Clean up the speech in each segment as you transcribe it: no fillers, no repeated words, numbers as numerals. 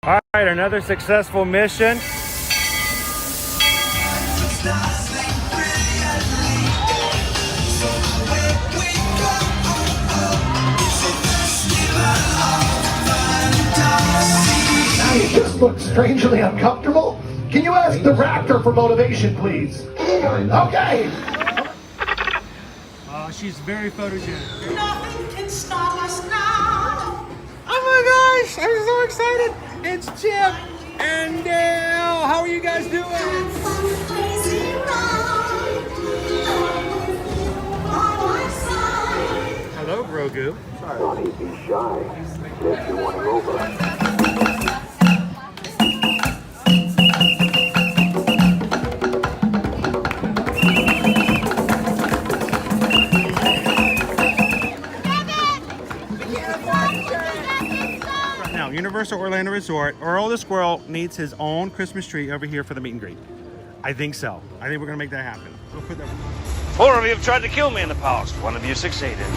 All right, another successful mission. You just look strangely uncomfortable. Can you ask the raptor for motivation, please? Okay. She's very photogenic. Nothing can stop us now. Oh my gosh, I'm so excited. It's Chip and Dale. How are you guys doing? Hello, Grogu. Sorry. Be shy. If you want to go over. Now, Universal Orlando Resort, Earl the Squirrel needs his own Christmas tree over here for the meet and greet. I think so. I think we're gonna make that happen. We'll put that. 4 of you have tried to kill me in the past. 1 of you succeeded.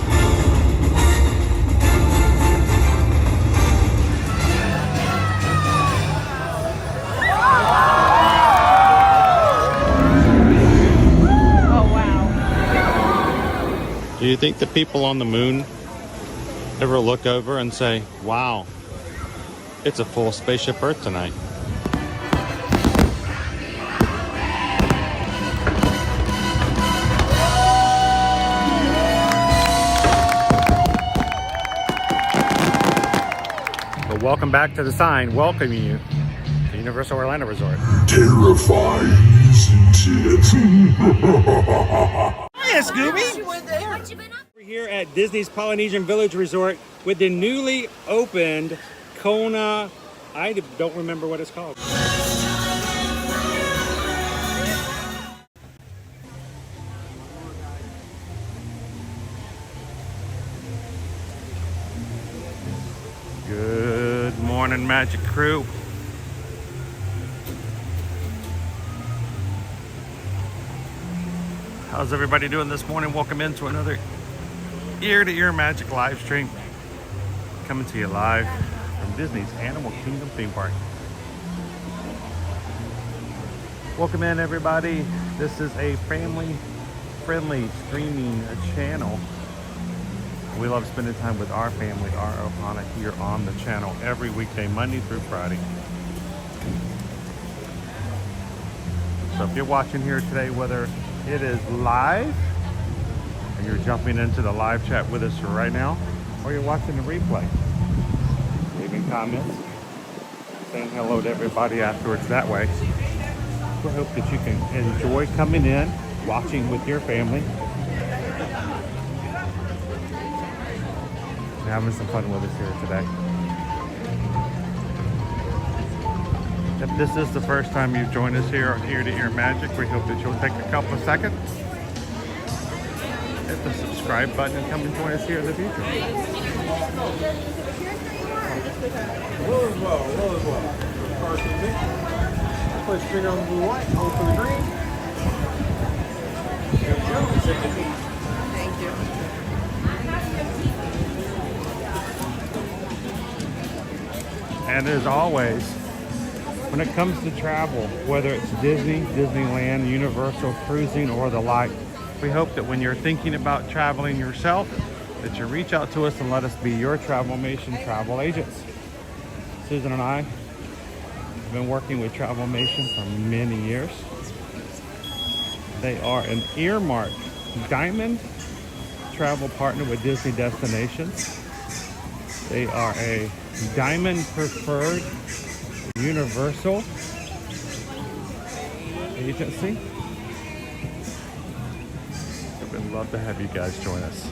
Do you think the people on the moon ever look over and say, wow, it's a full spaceship Earth tonight? But welcome back to the sign welcoming you to Universal Orlando Resort. Terrifying, isn't it? Hiya, Scooby! We're here at Disney's Polynesian Village Resort with the newly opened Kona. I don't remember what it's called. Good morning, Magic Crew. How's everybody doing this morning? Welcome into another ear-to-ear magic live stream. Coming to you live from Disney's Animal Kingdom theme park. Welcome in, everybody. This is a family-friendly streaming channel. We love spending time with our family, our Ohana, here on the channel every weekday, Monday through Friday. So if you're watching here today, whether it is live and you're jumping into the live chat with us right now, or you're watching the replay, leaving comments, saying hello to everybody afterwards that way. We hope that you can enjoy coming in, watching with your family, and having some fun with us here today. If this is the first time you've joined us here on Ear to Ear Magic, we hope that you'll take a couple of seconds, hit the subscribe button, and come and join us here in the future. Push finger on the blue light, hold for the green. There we go. Thank you. And as always, when it comes to travel, whether it's Disney, Disneyland, Universal, cruising, or the like, we hope that when you're thinking about traveling yourself, that you reach out to us and let us be your Travelmation travel agents. Susan and I have been working with Travelmation for many years. They are an earmarked diamond travel partner with Disney Destinations. They are a diamond preferred Universal agency. We'd love to have you guys join us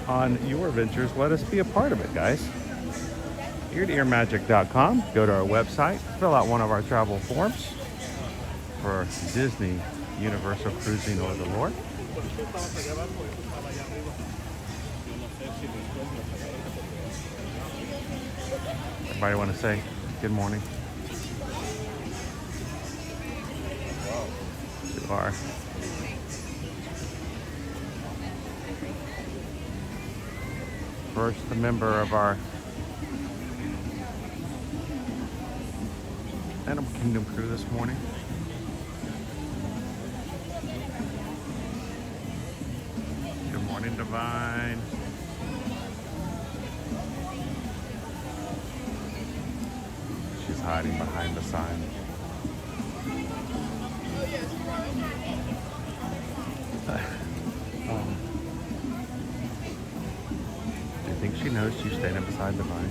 on your ventures. Let us be a part of it, guys. eartoearmagic.com. Go to our website, fill out one of our travel forms for Disney, Universal, Cruising, or the Lord. Everybody want to say good morning? You are. First, a member of our Animal Kingdom crew this morning. Good morning, Divine. She's hiding behind the sign. Do you think she knows she's standing beside Divine?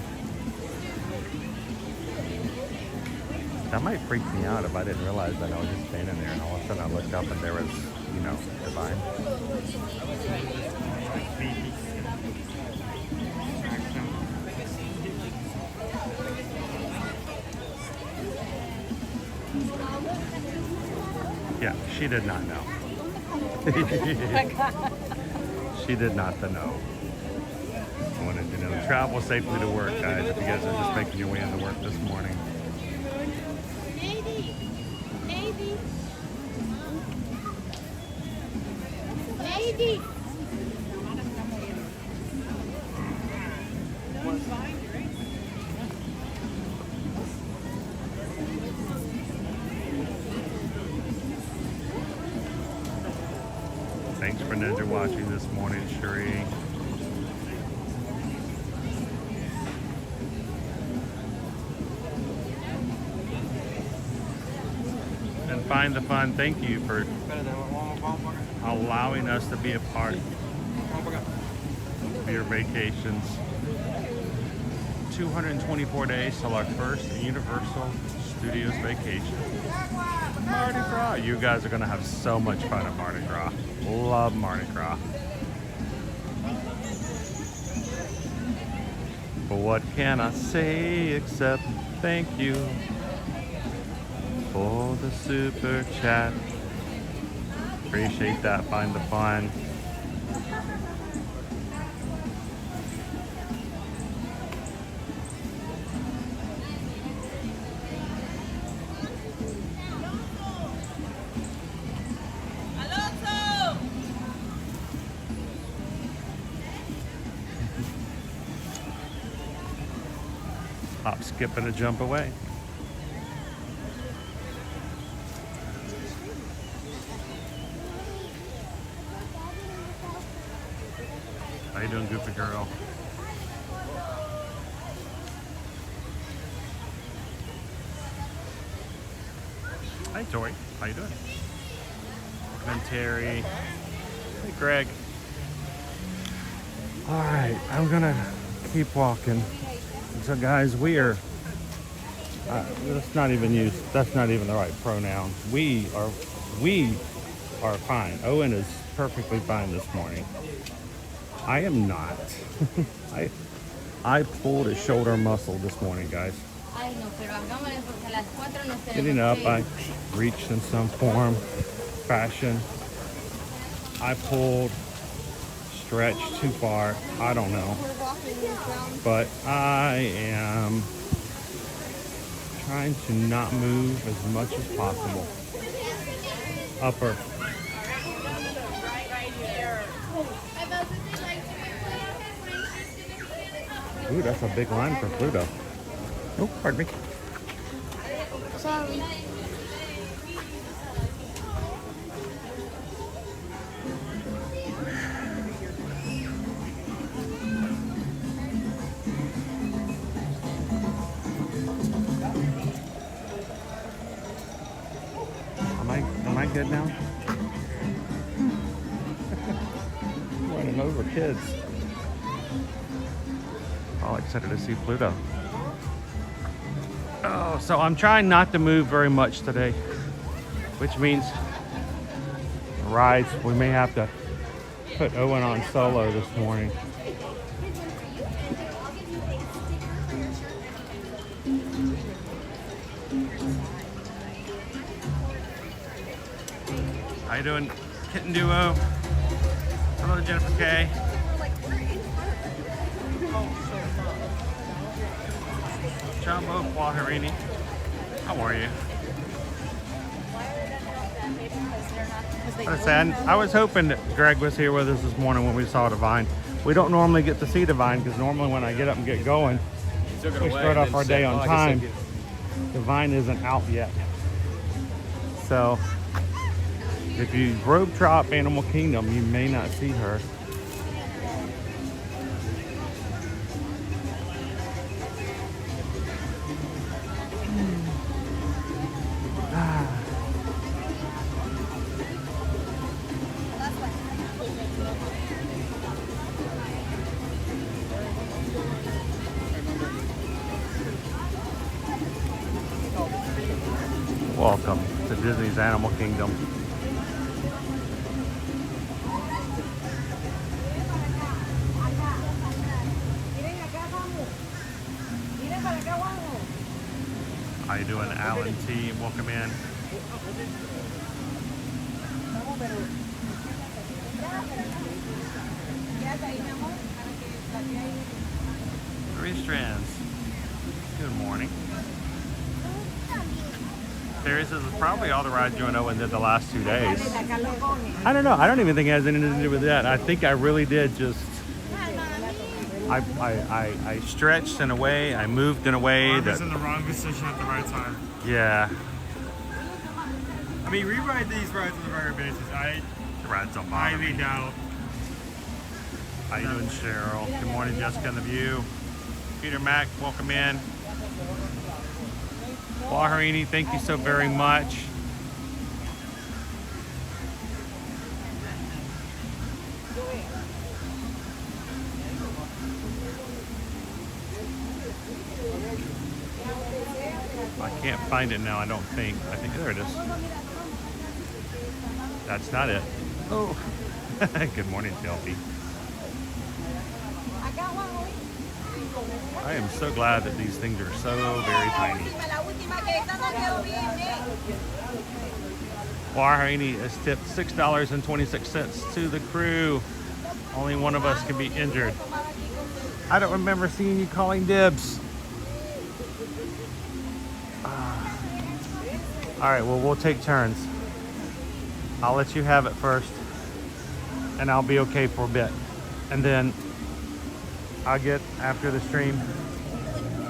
That might freak me out if I didn't realize that I was just standing there and all of a sudden I looked up and there was, you know, Divine. Yeah, she did not know. She did not know. I wanted to know. Travel safely to work, guys, if you guys are just making your way into work this morning. Lady. Thanks for Ninja watching this morning, Cherie. And Find the Fun, thank you for allowing us to be a part of your vacations. 224 days till our first Universal Studios vacation. Mardi Gras. You guys are going to have so much fun at Mardi Gras. Love Mardi Gras. But what can I say except thank you for the super chat. Appreciate that. Find the Fun. Hop, skip, and a jump away. How you doing, Goofy Girl? Hi, Tori. How you doing? And Terry. Hey, Greg. All right, I'm gonna keep walking. So guys, we are, that's not even the right pronoun. We are fine. Owen is perfectly fine this morning. I am not. I pulled a shoulder muscle this morning, guys. Getting up, I reached in some form, fashion. I pulled, stretched too far. I don't know. But I am trying to not move as much as possible. Upper. Ooh, that's a big line for Pluto. Oh, pardon me. Sorry. Am I good now? Running over kids. All excited to see Pluto. Oh, so I'm trying not to move very much today, which means rides, we may have to put Owen on solo this morning. How you doing, Kitten Duo? Hello, Jennifer K. Jumbo Quaterini. How are you? I was hoping that Greg was here with us this morning when we saw Divine. We don't normally get to see Divine because normally when I get up and get going, we start off our day on time. The vine isn't out yet. So if you rope drop Animal Kingdom, you may not see her. Welcome to Disney's Animal Kingdom. How you doing, Alan T? Welcome in. Three Strands. Good morning. Terry says it's probably all the rides you and Owen did the last 2 days. I don't know. I don't even think it has anything to do with that. I think I really did just... I stretched in a way. I moved in a way that... in the wrong position at the right time. Yeah. I mean, rewrite these rides on the regular basis. The rides don't bother me. Highly doubt. How you doing, Cheryl? Good morning, Jessica and the View. Peter Mack, welcome in. Baharini, thank you so very much. I can't find it now, I don't think. I think there it is. That's not it. Oh. Good morning, Delphi. I am so glad that these things are so very tiny. Baharini has tipped $6.26 to the crew. Only one of us can be injured. I don't remember seeing you calling dibs. All right, well, we'll take turns. I'll let you have it first, and I'll be okay for a bit. And then I'll get, after the stream,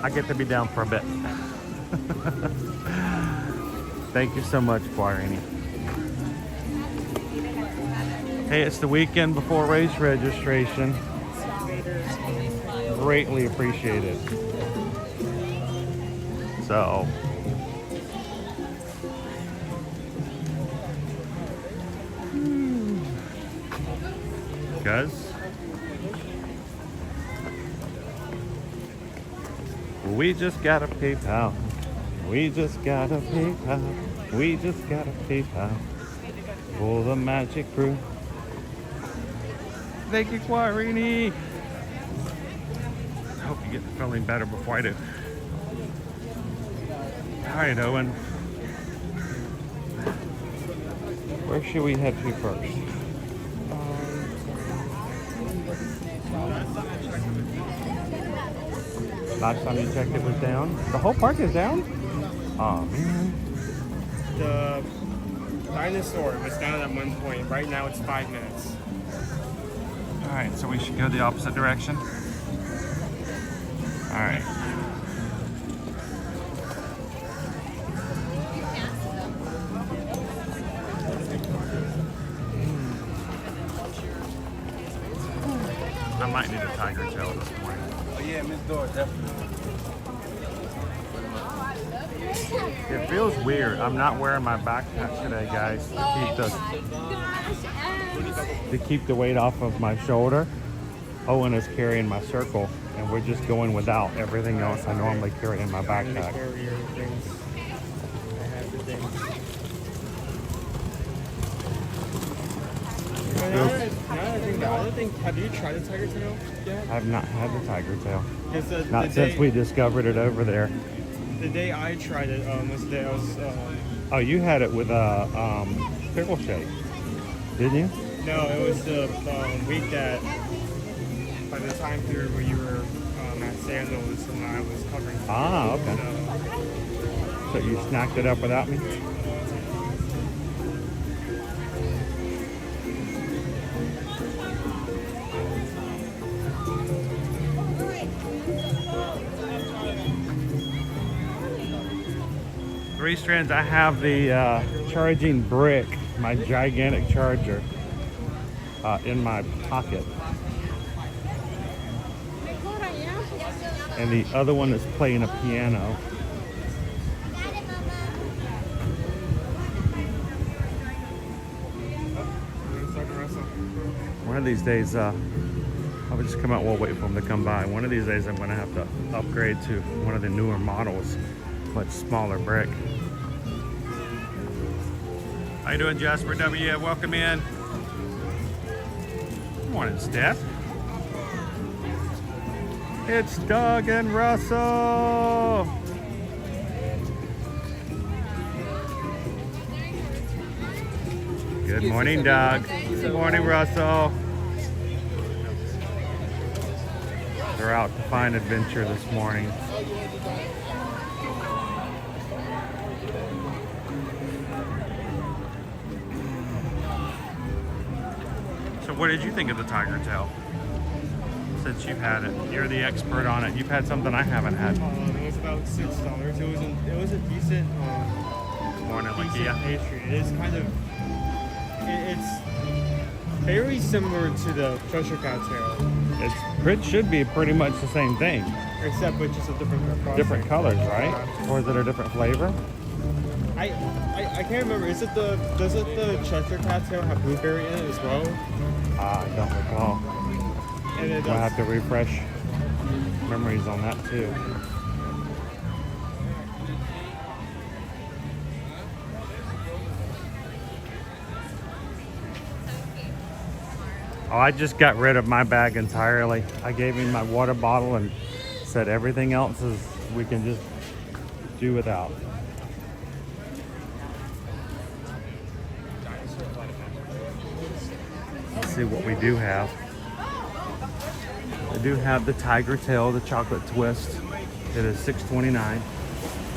I get to be down for a bit. Thank you so much, Baharini. Hey, it's the weekend before race registration. Greatly appreciated. So, guys, we just got a PayPal. We just got a PayPal. We just got a PayPal for the Magic Crew. Thank you, Quarini. I hope you get feeling better before I do. All right, Owen. Where should we head to first? Last time you checked, it was down. The whole park is down? Oh, man. The dinosaur was down at one point. Right now, it's 5 minutes. All right, so we should go the opposite direction. All right. I might need a tiger tail this morning. Oh yeah, Miss Dora, definitely. It feels weird. I'm not wearing my backpack today, guys, to keep the weight off of my shoulder. Owen is carrying my circle, and we're just going without everything else I normally carry in my backpack. Have you tried the tiger tail yet? I have not had the tiger tail. Not since we discovered it over there. The day I tried it was the day I was... Oh, you had it with a pickle shake, didn't you? No, it was the week that, by the time period where you were at Sandals and I was covering. Ah, okay. So you snacked it up without me? 3 strands. I have the charging brick, my gigantic charger, in my pocket. And the other one is playing a piano. One of these days, I would just come out. We'll wait for them to come by. One of these days, I'm going to have to upgrade to one of the newer models, much smaller brick. How you doing, Jasper W? Welcome in. Good morning, Steph. It's Doug and Russell. Good morning, Doug. Good morning, Russell. They're out to find adventure this morning. So what did you think of the tiger tail? Since you've had it, you're the expert on it. You've had something I haven't had. It was about $6. It was a decent, Morning, decent Lakia. pastry. It is kind of, it's very similar to the Cheshire Cat tail, It should be pretty much the same thing. except with just a different frosting. Different colors, right? Or is it a different flavor? I can't remember. Does the Cheshire Cat tail have blueberry in it as well? I don't recall. And it We'll does. have to refresh memories on that too. Oh, I just got rid of my bag entirely. I gave him my water bottle and said everything else is we can just do without. Let's see what we do have. I do have the tiger tail, the chocolate twist. It is $6.29.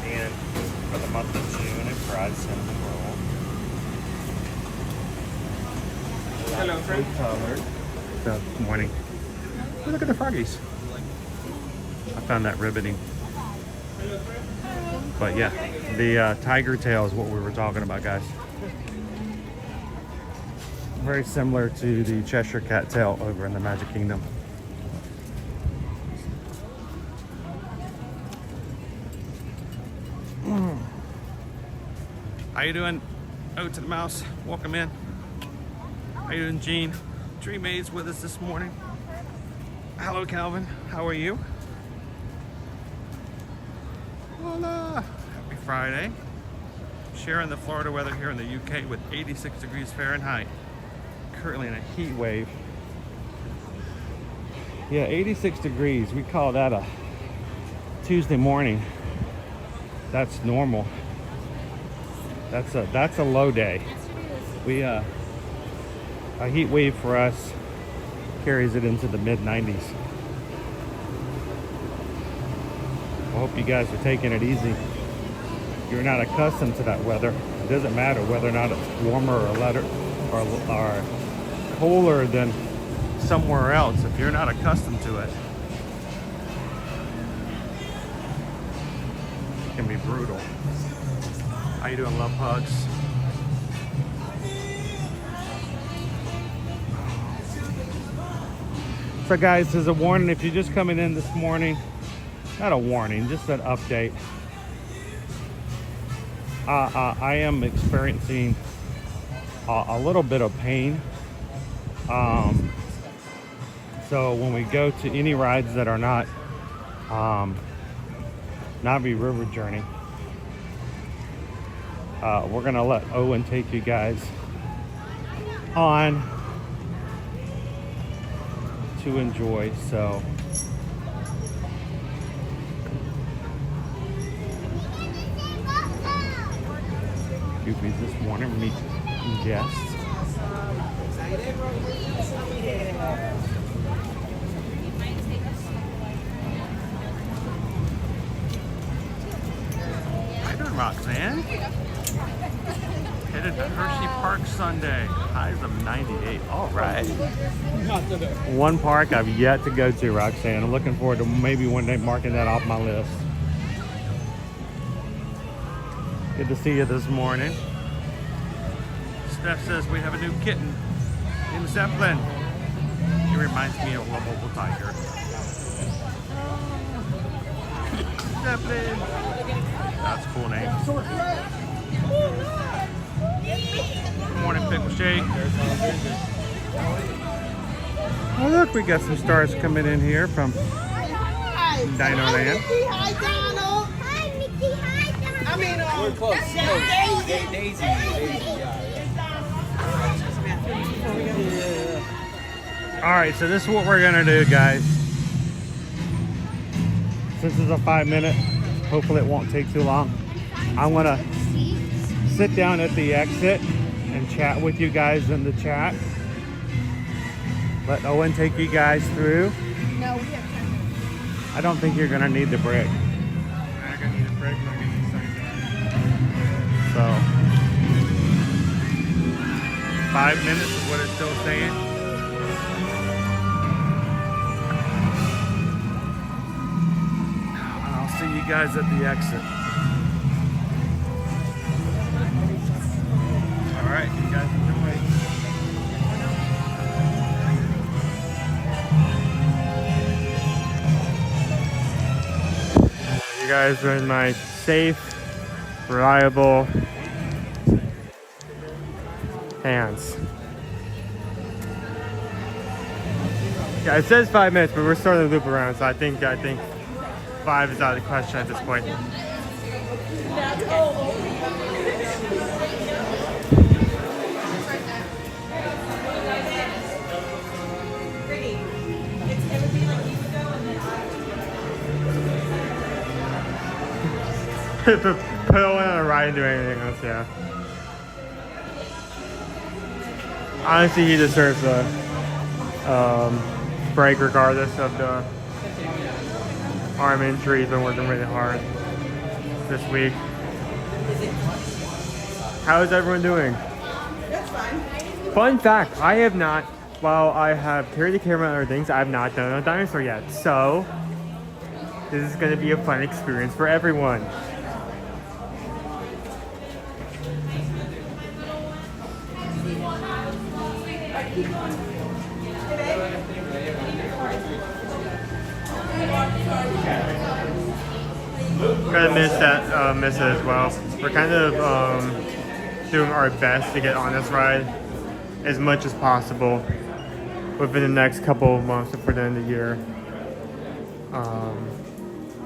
And for the month of June, a fried cinnamon roll. Hello, friend. Colored. Good morning. Oh, look at the froggies. I found that riveting. But yeah, the tiger tail is what we were talking about, guys. Very similar to the Cheshire Cat tail over in the Magic Kingdom. How you doing? Oh, to the mouse. Welcome in. How you doing, Gene? Dream Maid's with us this morning. Hello, Calvin. How are you? Voila. Happy Friday. Sharing the Florida weather here in the UK with 86 degrees Fahrenheit. Currently in a heat wave. Yeah, 86 degrees. We call that a Tuesday morning. That's normal. That's a low day. We a heat wave for us carries it into the mid 90s. I hope you guys are taking it easy. You're not accustomed to that weather. It doesn't matter whether or not it's warmer or cooler than somewhere else. If you're not accustomed to it, it can be brutal. How you doing, love hugs? So guys, as a warning, if you're just coming in this morning, not a warning, just an update. I am experiencing a little bit of pain. So when we go to any rides that are not Navi River Journey, we're gonna let Owen take you guys on to enjoy. So Goofies this morning meet guests. How you doing, Roxanne? Headed to Hershey Park Sunday. Highs of 98. All right. One park I've yet to go to, Roxanne. I'm looking forward to maybe one day marking that off my list. Good to see you this morning. Steph says we have a new kitten in Zeppelin. He reminds me of a mobile tiger. Zeppelin. That's a cool name. Good morning, Pickle Shake. Oh look, we got some stars coming in here from Dino Land. Hi, Donald. Hi, Mickey. Hi, Donald. I mean, we're close. Daisy. Alright, so this is what we're gonna do, guys. Since it's a 5-minute, hopefully it won't take too long. I'm gonna sit down at the exit and chat with you guys in the chat. Let Owen take you guys through. No, we have time. I don't think you're gonna need the break. I'm not gonna need a break. I'm not gonna need So 5 minutes is what it's still saying. And I'll see you guys at the exit. All right, you guys enjoy. You guys are in my safe, reliable hands. Yeah, it says 5 minutes, but we're starting to loop around, so I think 5 is out of the question at this point. Put Owen on a ride and do anything else, yeah. Honestly, he deserves a break regardless of the arm injury. He's been working really hard this week. How is everyone doing? That's fine. Fun fact, I have not, while I have carried the camera and other things, I have not done a dinosaur yet. So, this is going to be a fun experience for everyone. Gonna miss it as well. We're kind of doing our best to get on this ride as much as possible within the next couple of months before the end of the year,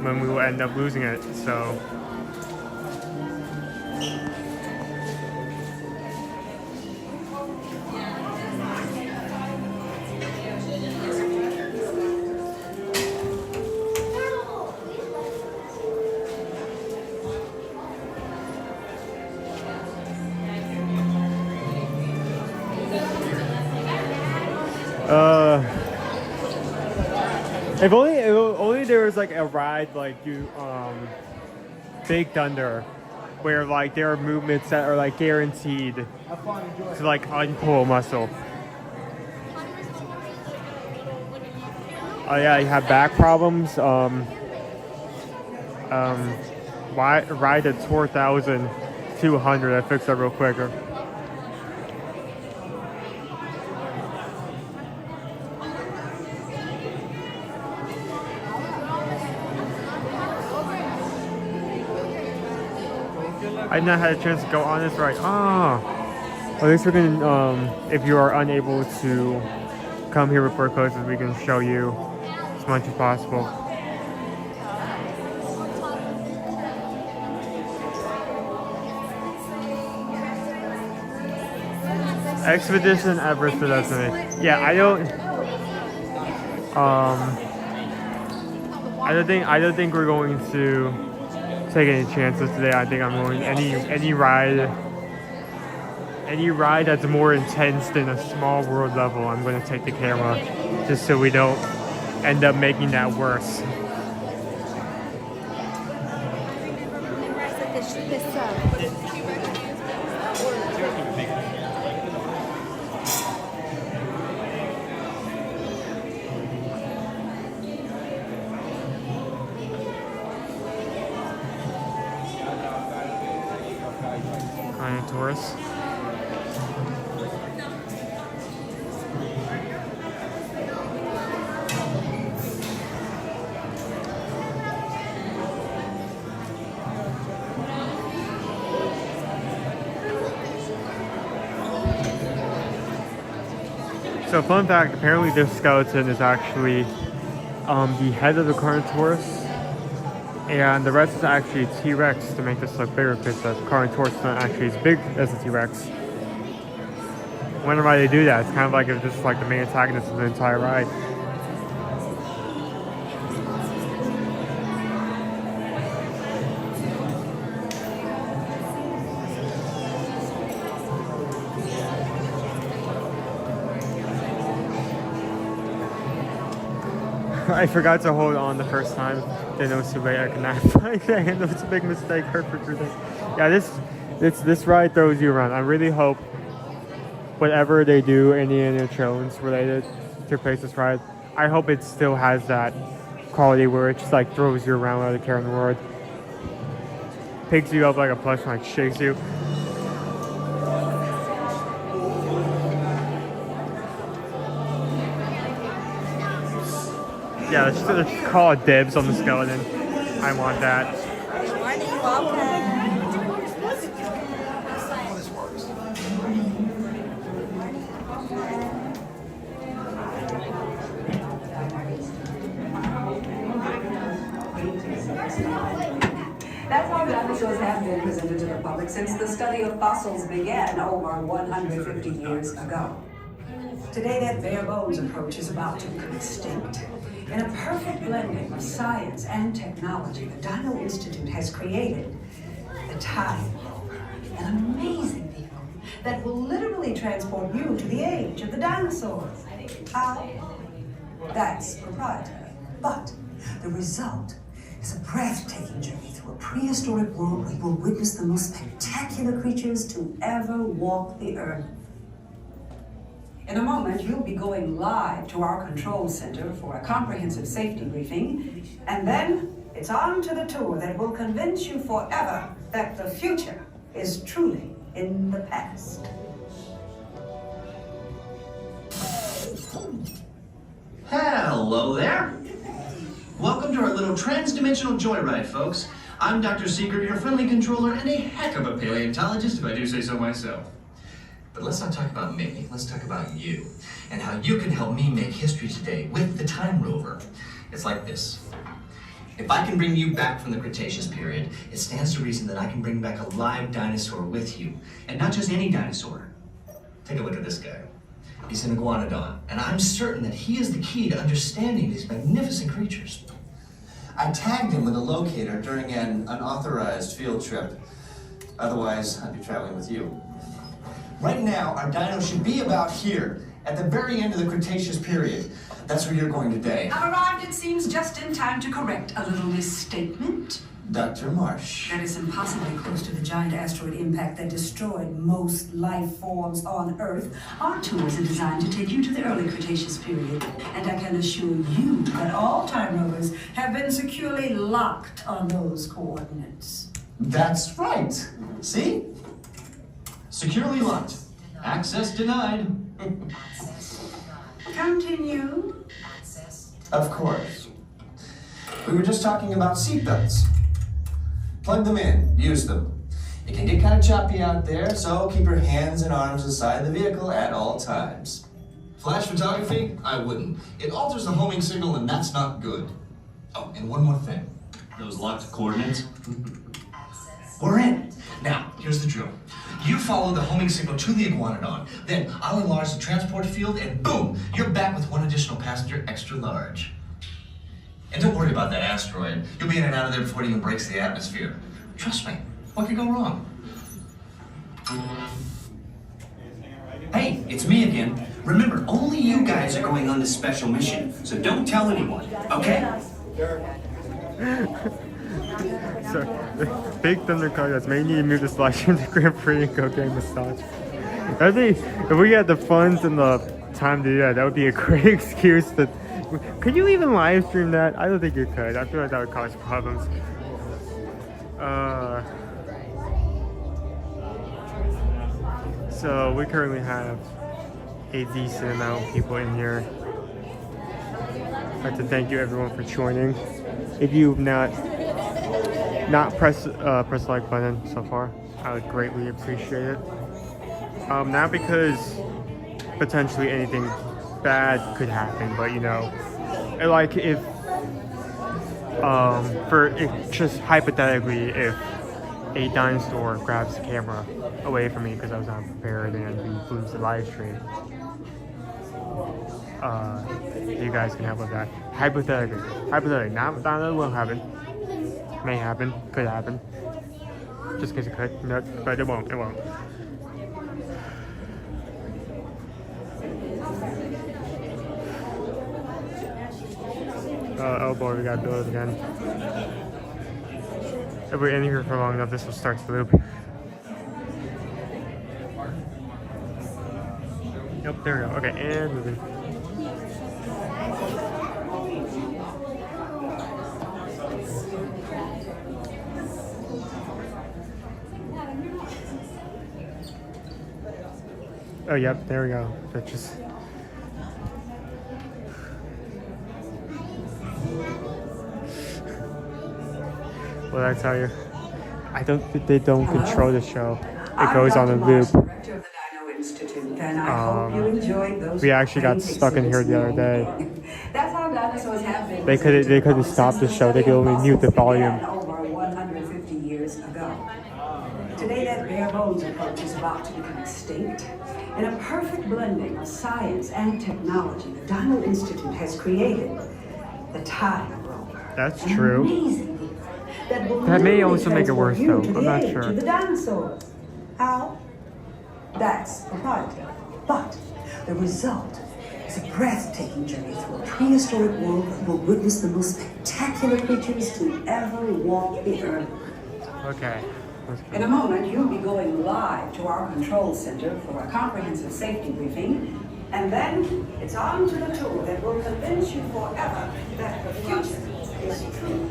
when we will end up losing it. So if only there was like a ride like Big Thunder, where like there are movements that are like guaranteed to like unpull muscle. Oh yeah, you have back problems. Ride at 4,200. I fixed that real quick. I've not had a chance to go on this ride. At least we're gonna, if you are unable to come here before it closes, we can show you as much as possible. Expedition Everest for Destiny. Yeah, I don't think we're going to take any chances today. I think I'm going any ride that's more intense than a small world level. I'm going to take the camera just so we don't end up making that worse. Carnotaurus. So fun fact, apparently this skeleton is actually the head of the Carnotaurus, and the rest is actually a T-Rex to make this look bigger, because the Carnotaurus is not actually as big as the T-Rex. I wonder why they do that. It's kind of like if this is like the main antagonist of the entire ride. I forgot to hold on the first time. Didn't know Frday I could not find that. It was a big mistake. Perfect for this. Yeah, this ride throws you around. I really hope whatever they do, Indiana Jones related to replace this ride, I hope it still has that quality where it just like throws you around without a care in the world. Picks you up like a plush and like shakes you. Yeah, let's call it dibs on the skeleton. I want that. Good morning, welcome. That's how dinosaurs have been presented to the public since the study of fossils began over 150 years ago. Today, that bare bones approach is about to become extinct. In a perfect blending of science and technology, the Dino Institute has created the Time Rover, an amazing vehicle that will literally transport you to the age of the dinosaurs. How? That's proprietary. But the result is a breathtaking journey through a prehistoric world where you will witness the most spectacular creatures to ever walk the earth. In a moment, you'll be going live to our control center for a comprehensive safety briefing, and then it's on to the tour that will convince you forever that the future is truly in the past. Hello there. Welcome to our little trans-dimensional joyride, folks. I'm Dr. Seeger, your friendly controller and a heck of a paleontologist, if I do say so myself. But let's not talk about me, let's talk about you, and how you can help me make history today with the Time Rover. It's like this. If I can bring you back from the Cretaceous period, it stands to reason that I can bring back a live dinosaur with you. And not just any dinosaur. Take a look at this guy. He's an iguanodon, and I'm certain that he is the key to understanding these magnificent creatures. I tagged him with a locator during an unauthorized field trip. Otherwise, I'd be traveling with you. Right now, our dino should be about here, at the very end of the Cretaceous period. That's where you're going today. I've arrived, it seems, just in time to correct a little misstatement. Dr. Marsh. That is impossibly close to the giant asteroid impact that destroyed most life forms on Earth. Our tours are designed to take you to the early Cretaceous period, and I can assure you that all Time Rovers have been securely locked on those coordinates. That's right. See? Securely locked. Access denied. Continue. Of course. We were just talking about seatbelts. Plug them in, use them. It can get kind of choppy out there, so keep your hands and arms inside the vehicle at all times. Flash photography? I wouldn't. It alters the homing signal, and that's not good. Oh, and one more thing. Those locked coordinates? We're in. Now, here's the drill. You follow the homing signal to the iguanodon, then I'll enlarge the transport field, and boom, you're back with one additional passenger extra large. And don't worry about that asteroid. You'll be in and out of there before it even breaks the atmosphere. Trust me, what could go wrong? Hey, it's me again. Remember, only you guys are going on this special mission, so don't tell anyone, okay? So, big thundercloud that's made you move the Livestream to Grand Prix and go get massage. I think if we had the funds and the time to do that, that would be a great excuse to. Could you even live stream that? I don't think you could. I feel like that would cause problems. So we currently have a decent amount of people in here. I'd like to thank you everyone for joining. If you've not pressed the like button so far, I would greatly appreciate it. Not because potentially anything bad could happen, but you know, like if just hypothetically, if a dinosaur grabs the camera away from me because I was not prepared and we lose the live stream, you guys can help with that. Hypothetically, not that it will happen. May happen, could happen. Just because it could, no, but it won't. Oh boy, we gotta do it again. If we're in here for long enough, this will start the loop. Yep, there we go. Okay, and moving. Oh, yep, there we go. Bitches. What did I tell you? I don't think they don't control the show. It goes on a loop. We actually got stuck in here the other day. That's how dinosaurs have been. They couldn't stop the show. They could only mute the volume. Over 150 years ago. Today, that bare bones approach is about to become extinct. In a perfect blending of science and technology, the Dino Institute has created the time rover. That's true. That may also make it worse, though. I'm not sure. To the dinosaurs. How? That's proprietary. But the result is a breathtaking journey through a prehistoric world that will witness the most spectacular creatures to ever walk the earth. Okay. In a moment, you'll be going live to our control center for a comprehensive safety briefing. And then it's on to the tour that will convince you forever that the future is true.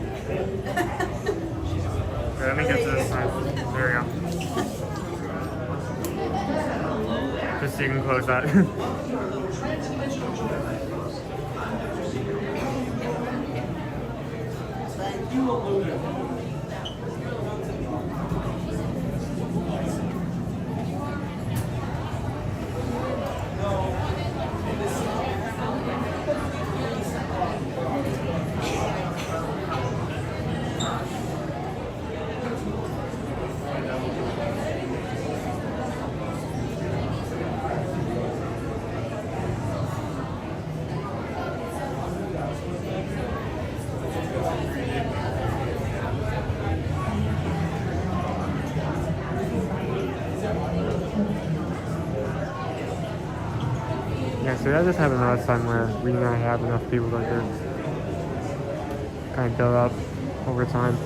Okay, let me get to this side. There we go. Just so you can close that. So that just happened last time where we did not have enough people that could kind of build up over time.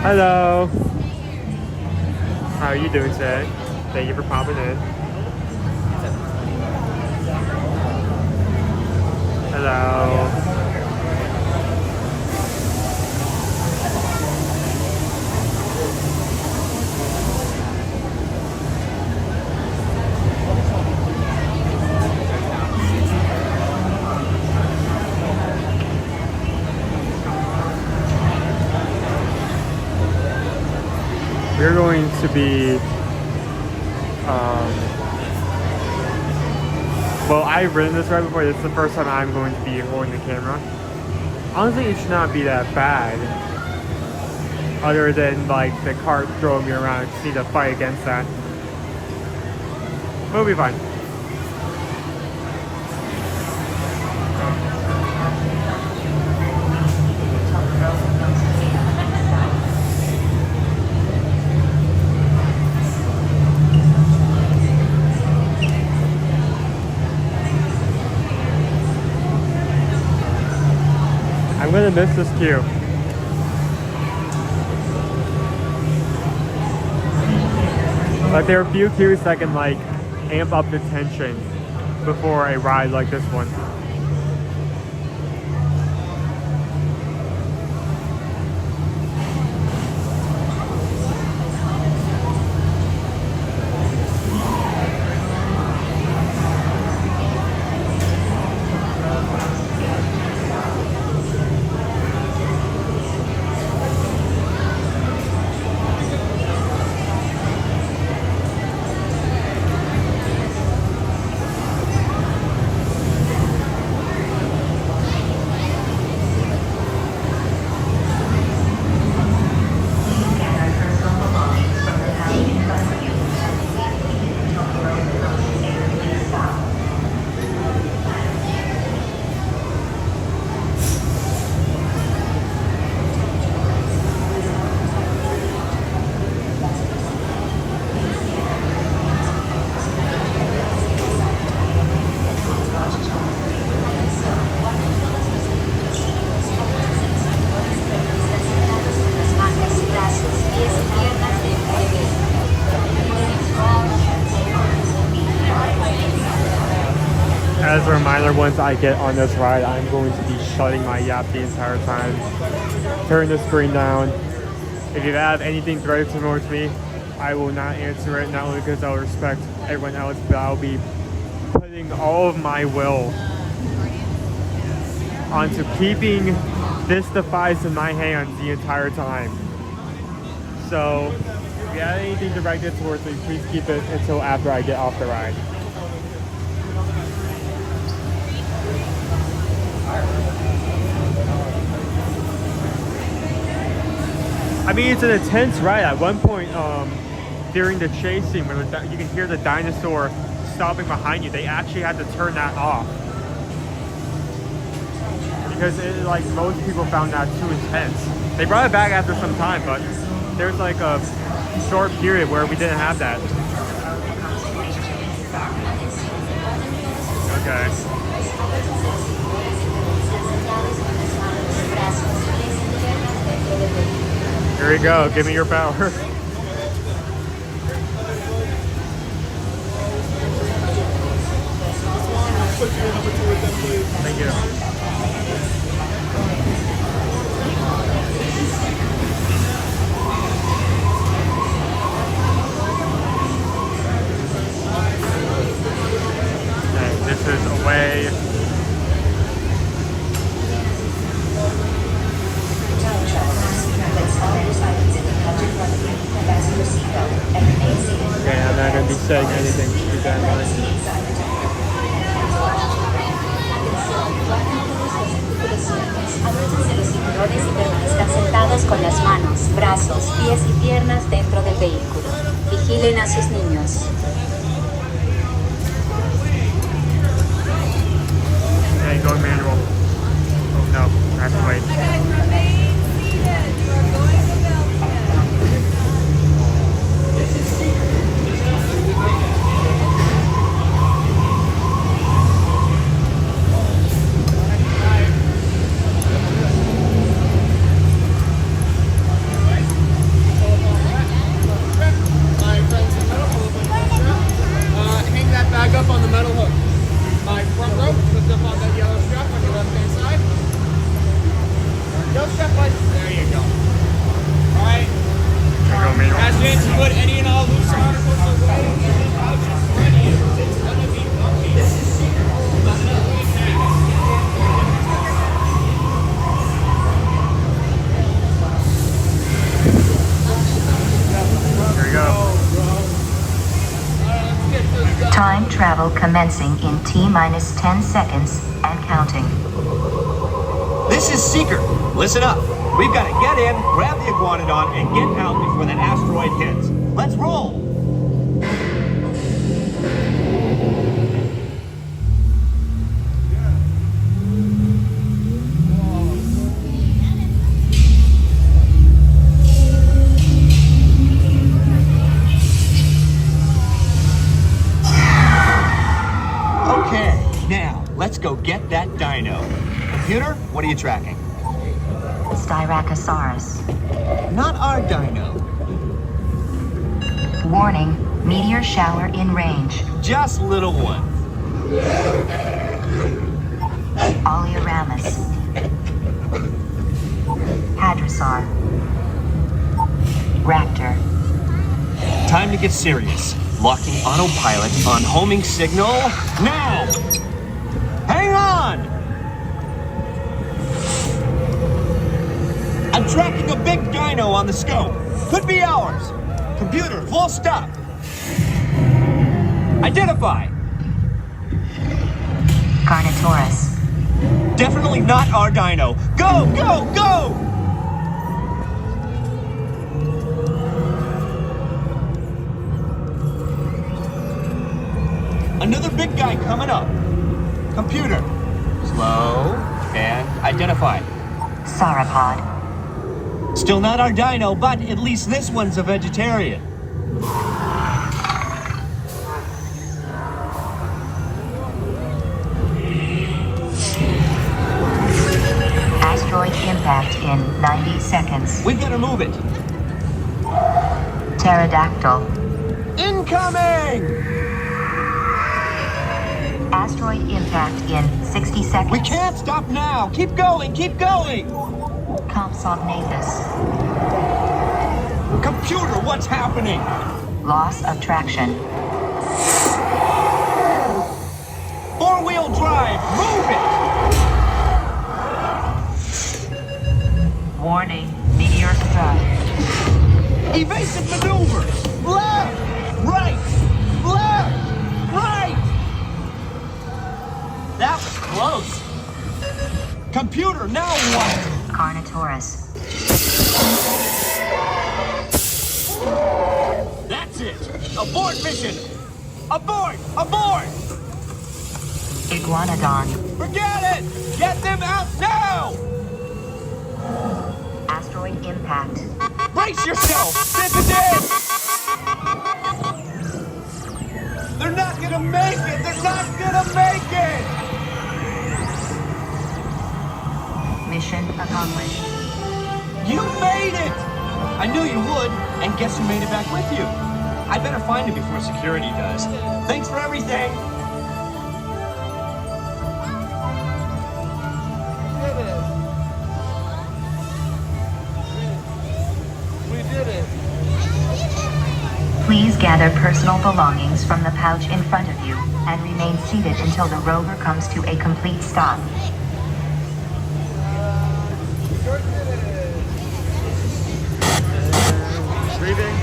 Hello! How are you doing today? Thank you for popping in. Hello! We're going to be, well, I've written this right before. This is the first time I'm going to be holding the camera. Honestly, it should not be that bad. Other than, like, the cart throwing me around. I just need to fight against that. We'll be fine. I'm gonna miss this queue. Like there are a few queues that can like amp up the tension before a ride like this one. as a reminder, once I get on this ride, I'm going to be shutting my yap the entire time. Turn the screen down. If you have anything directed towards me, I will not answer it, not only because I'll respect everyone else, but I'll be putting all of my will onto keeping this device in my hands the entire time. So, if you have anything directed towards me, please keep it until after I get off the ride. I mean, it's an intense ride. At one point, during the chasing, when you can hear the dinosaur stopping behind you, they actually had to turn that off. Because like most people found that too intense. They brought it back after some time, but there's like a short period where we didn't have that. Okay. Here we go. Give me your power. Thank you. Okay, this is away. Okay, I'm not going to be saying anything to you guys. Sentados con las manos, brazos, pies y piernas dentro del vehículo. Vigilen a sus niños. Okay, going manual. Oh no, I have to wait. Back up on the metal hook. My front rope, lift up on that yellow strap on your left-hand side. Go step by. There you go. All right. As Nancy put any and all loose articles away in the pouches ready. It's gonna be bumpy. This is secret. Here we go. Time travel commencing in T-minus 10 seconds and counting. This is Seeker. Listen up. We've got to get in, grab the iguanodon, and get out before that asteroid hits. Let's roll! Let's go get that dino. Computer, what are you tracking? Styracosaurus. Not our dino. Warning, meteor shower in range. Just little one. Oleoramus. Hadrosaur. Raptor. Time to get serious. Locking autopilot on homing signal now! Hang on! I'm tracking a big dino on the scope. Could be ours. Computer, full stop. Identify. Carnotaurus. Definitely not our dino. Go, go, go! Another big guy coming up. Computer, slow, and identify. Sauropod. Still not our dino, but at least this one's a vegetarian. Asteroid impact in 90 seconds. We better move it. Pterodactyl. Incoming! Asteroid impact in 60 seconds. We can't stop now. Keep going. Keep going. Compsognathus. Computer, what's happening? Loss of traction. Four-wheel drive. Move it. Warning, meteor strike. Evasive maneuver. Left. Right. Left. Right. That was close. Computer, now what? Carnotaurus. That's it. Abort mission. Abort. Abort. Iguanodon. Forget it. Get them out now. Asteroid impact. Brace yourself. This is it. They're not gonna make it. They're not gonna make it. Mission accomplished. You made it! I knew you would, and guess who made it back with you? I better find him before security does. Thanks for everything! We did it! Please gather personal belongings from the pouch in front of you and remain seated until the rover comes to a complete stop. Breathing.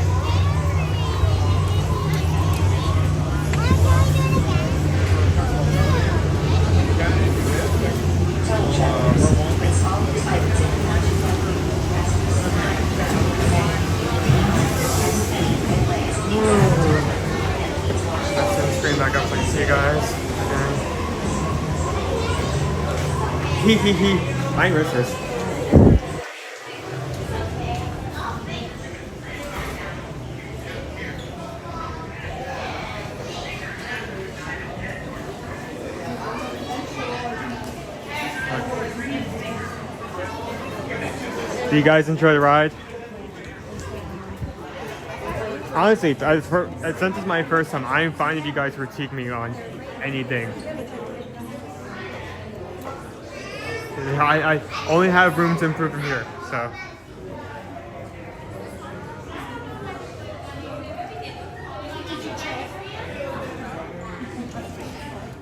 Let's turn the screen back up so I can see you guys. Hee hee hee. My wristers. Do you guys enjoy the ride? Honestly, since it's my first time, I'm fine if you guys critique me on anything. I only have room to improve from here, so.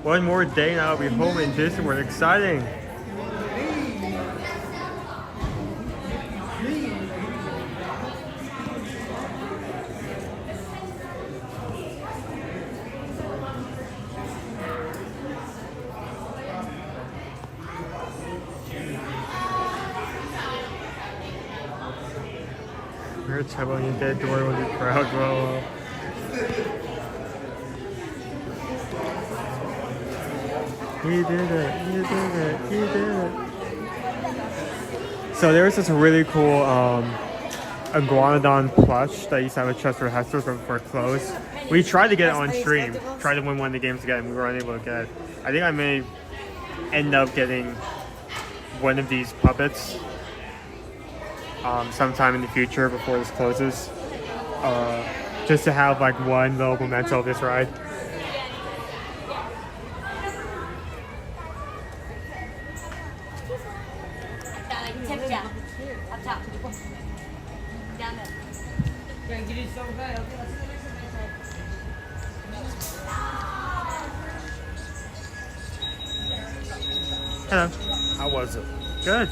One more day now, I'll be home in Disney World. Exciting! You're trouble in that door when the crowd roll up. He did it, he did it, he did it. So there was this really cool Iguanodon plush that used to have a Chester Hester for clothes. We tried to get it on stream, tried to win one of the games again, we were unable to get it. I think I may end up getting one of these puppets sometime in the future before this closes, just to have like one little memento of this ride. Hello. How was it? Good.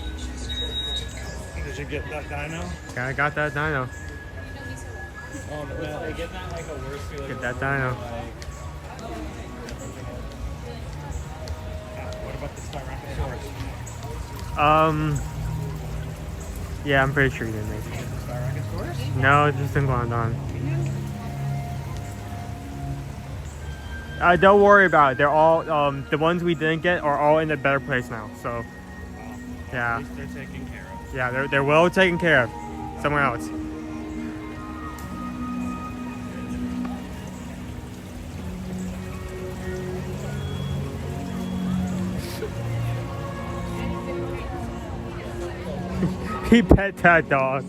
Did you get that dino? Yeah, I got that dino. Oh, no. Get that like a worse feeling. Get that dino. What about the Styracosaurus? Yeah, I'm pretty sure you didn't make it. Styracosaurus? No, just Iguanodon. Don't worry about it. They're all, the ones we didn't get are all in a better place now, so. Yeah. At least they're taken care of. Yeah, they're well taken care of. Somewhere else. He pet that dog.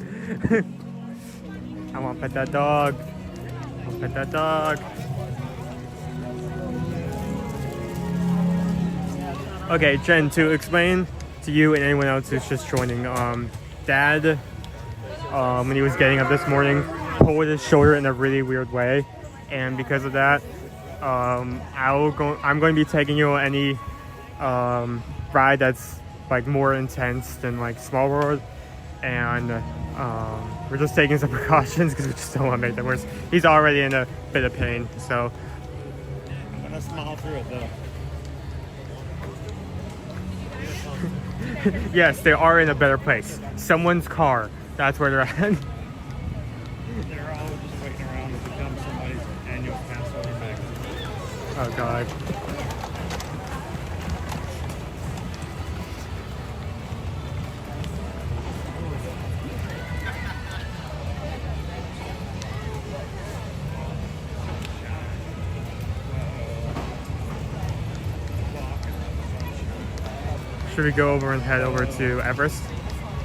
I want to pet that dog. I want to pet that dog. Okay, Jen, to explain to you and anyone else who's just joining, Dad, when he was getting up this morning, pulled his shoulder in a really weird way, and because of that, I'm going to be taking you on any ride that's like more intense than like Small World, and we're just taking some precautions because we just don't want to make that worse. He's already in a bit of pain, so I'm gonna smile through it though. yes, they are in a better place. Someone's car, that's where they're at. They're all just waiting around to become somebody's annual Passover bag. Oh God. Should we go over and head over to Everest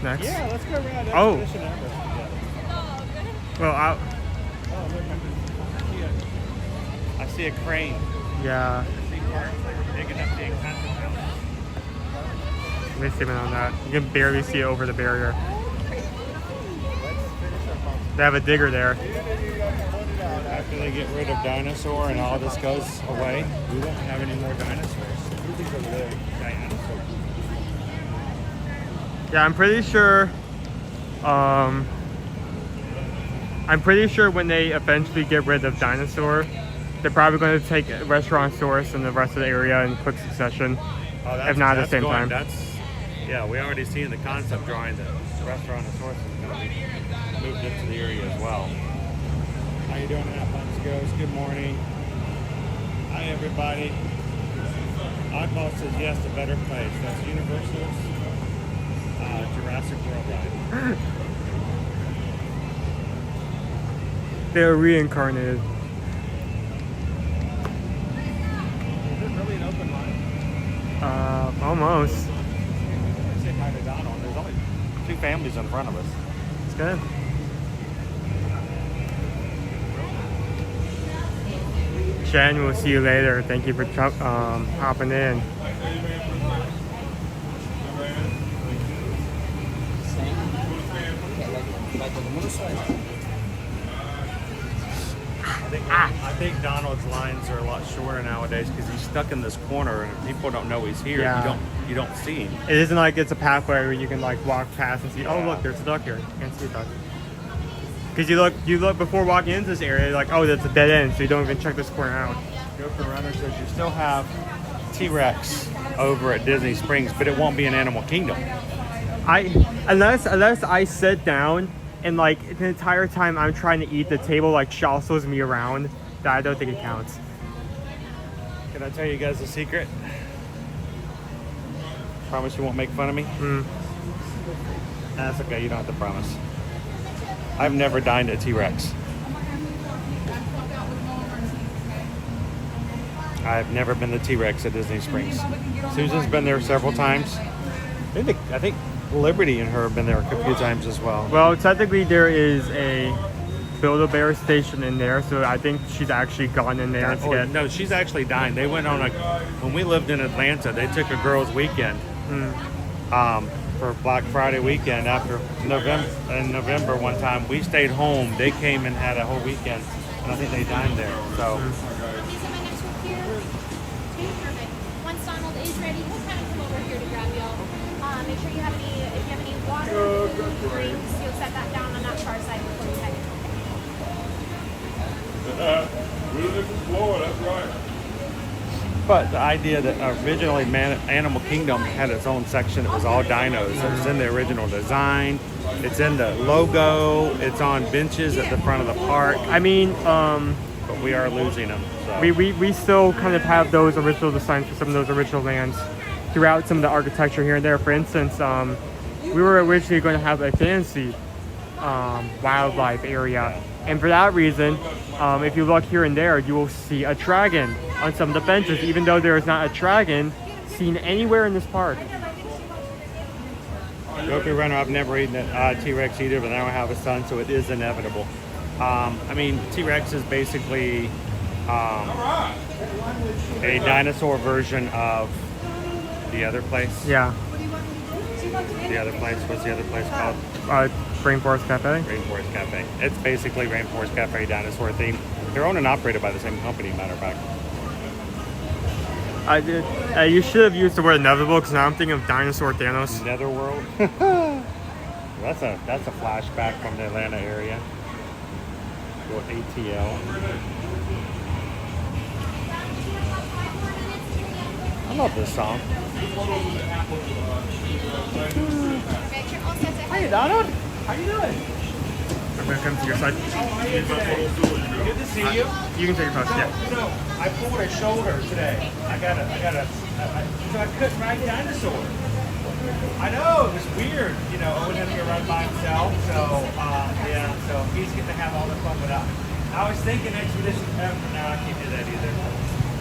next? Yeah, let's go around. Oh. Expedition Everest. Well, I see a crane. yeah. I see parts that are big enough to impact the mountain. Let me zoom in on that. You can barely see it over the barrier. They have a digger there. After they get rid of dinosaur and all this goes away, we won't have any more dinosaurs. These are really dinosaurs. Yeah, I'm pretty sure when they eventually get rid of dinosaur, they're probably going to take Restaurantosaurus and the rest of the area in quick succession, if not at the same time. Yeah, we already see in the concept drawing that Restaurantosaurus is going to be moved into the area as well. How you doing, Apple's Ghost? Good morning. Hi, everybody. Oddball says yes, a better place. That's Universal's Jurassic World ride. They're reincarnated. Is it really an open line? Almost. Say hi to Donald. There's only 2 families in front of us. It's good. Jen, we'll see you later. Thank you for hopping in. I think Donald's lines are a lot shorter nowadays because he's stuck in this corner and people don't know he's here. Yeah. You don't see him. It isn't like it's a pathway where you can like walk past and see, oh look, there's a duck here. You can't see a duck. Because you look before walking into this area, like, oh, that's a dead end, so you don't even check this corner out. Gopher Runner says you still have T-Rex over at Disney Springs, but it won't be an Animal Kingdom. Unless I sit down and like the entire time I'm trying to eat, the table like jostles me around, that I don't think it counts. Can I tell you guys a secret? Promise you won't make fun of me? That's okay, you don't have to promise. I've never dined at T-Rex. I've never been to T-Rex at Disney Springs. Susan's been there several times. I think Liberty and her have been there a few times as well. Well, technically there is a Build-A-Bear station in there, so I think she's actually gone in there to get... No, she's actually dined. They went on when we lived in Atlanta, they took a girls' weekend for Black Friday weekend after November one time. We stayed home. They came and had a whole weekend, and I think they dined there. So. Once Donald is ready, he'll kind of come over here to grab y'all. Make sure if you have any water, food, drinks, you'll set that down on that far side before you head in. We're looking forward, that's right. But the idea that originally Animal Kingdom had its own section that was all dinos. It was in the original design. It's in the logo. It's on benches at the front of the park. I mean, but we are losing them. So. We still kind of have those original designs for some of those original lands throughout some of the architecture here and there. For instance, we were originally going to have a fantasy wildlife area. And for that reason, if you look here and there, you will see a dragon on some of the benches, even though there is not a dragon seen anywhere in this park. Gopher Runner, I've never eaten a T-Rex either, but now I have a son, so it is inevitable. I mean, T-Rex is basically a dinosaur version of The other place? Yeah. The other place? What's the other place called? Rainforest Cafe. Rainforest Cafe. It's basically Rainforest Cafe dinosaur theme. They're owned and operated by the same company, matter of fact. I did. You should have used the word inevitable because now I'm thinking of Dinosaur Thanos. Netherworld. That's a flashback from the Atlanta area. Or ATL. I love this song. Hey Donald, how you doing? I'm gonna come to your side. Good to see you. You can take your photo. Yeah. So I pulled a shoulder today. So I couldn't ride dinosaur. I know, it was weird. You know, Owen had to get run by himself. So yeah, so he's getting to have all the fun without me. I was thinking Expedition 10, but now I can't do that either.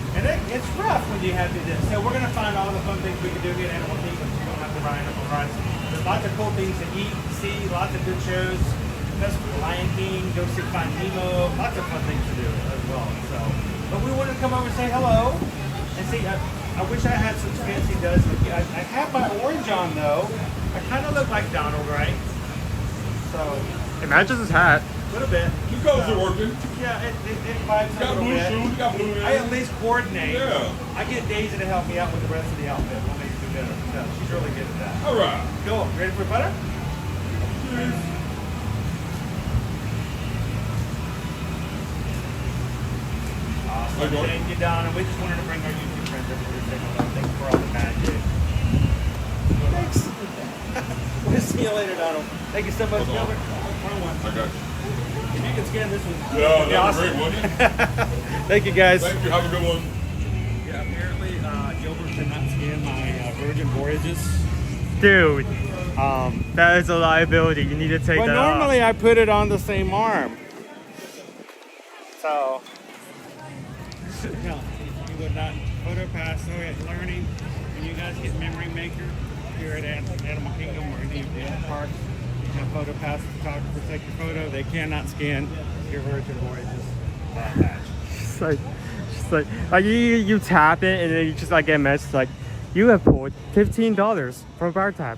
And it's rough when you have to do this. So we're gonna find all the fun things we can do here at Animal Kingdom. You don't have to ride up and rides. There's lots of cool things to eat, see, lots of good shows. That's Lion King, go see Find Nemo, lots of fun things to do as well. So, but we wanted to come over and say hello and see. I wish I had some fancy duds like you. I have my orange on though. I kind of look like Donald, right? So it matches his hat. A little bit. You guys are working. Yeah, it vibes a little bit. Shoes, you got blue shoes. I at least coordinate. Yeah. I get Daisy to help me out with the rest of the outfit. We'll make it do better. So she's really good at that. All right. Cool. Ready for butter? Cheers. Awesome. Thank you, Don. And we just wanted to bring our YouTube friends over here to say hello. Thanks for all the magic. Thanks. We'll see you later, Donald. Thank you so much, Gilbert. I got you. If you can scan this one, Yeah, that'd be that's awesome. a great one. Thank you, guys. Thank you. Have a good one. Yeah, apparently Gilbert did not scan my Virgin Voyages. Dude, that is a liability. You need to take that off. Normally I put it on the same arm. So, no, you would not photo pass. So at learning, when you guys get Memory Maker here at Animal Kingdom or any of the other parks, you can photo pass the photographer, take your photo. They cannot scan your Virgin Voyages badge. Just like you tap it and then you just like get a message like, you have pulled $15 from Bar Tab.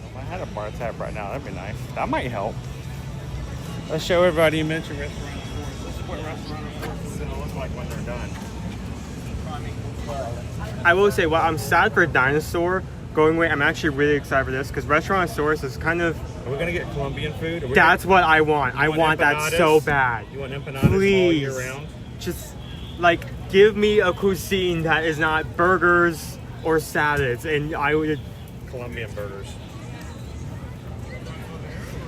If I had a bar tab right now, that'd be nice. That might help. Let's show everybody. You mentioned Restaurant Force. This is what Restaurant Force is going to look like when they're done. I will say, well, I'm sad for Dinosaur going away. I'm actually really excited for this because Restaurantosaurus is kind of... Are we going to get Colombian food? That's what I want. I want that so bad. You want empanadas all year round? Just, like, give me a cuisine that is not burgers or salads, and I would... Colombian burgers.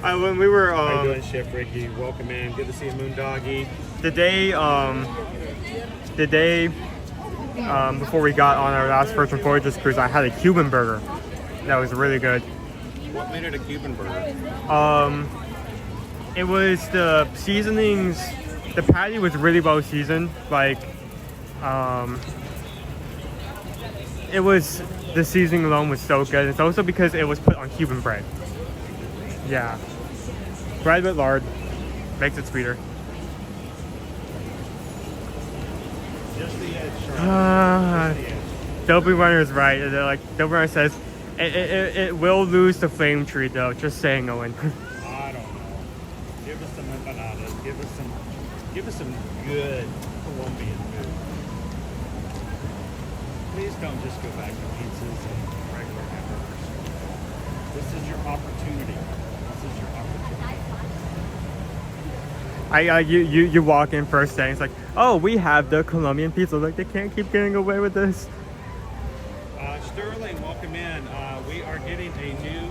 When we were... How you doing, Chef Ricky? Welcome in. Good to see you, Moondoggy. The day before we got on our last Virgin Voyages cruise, I had a Cuban burger. That was really good. What made it a Cuban burger? It was the seasonings. The patty was really well seasoned. Like, it was, the seasoning alone was so good. It's also because it was put on Cuban bread. Yeah. Bread with lard makes it sweeter. Just the edge. Dopey Runner is right. They're like, Dopey Runner says, it will lose the flame tree though. Just saying, Owen. I don't know. Give us some empanadas. Give us some good Colombian food. Please don't just go back to pizzas and regular hamburgers. This is your opportunity. You walk in first day, it's like, oh, we have the Colombian pizza. Like, they can't keep getting away with this. Sterling, welcome in. We are getting a new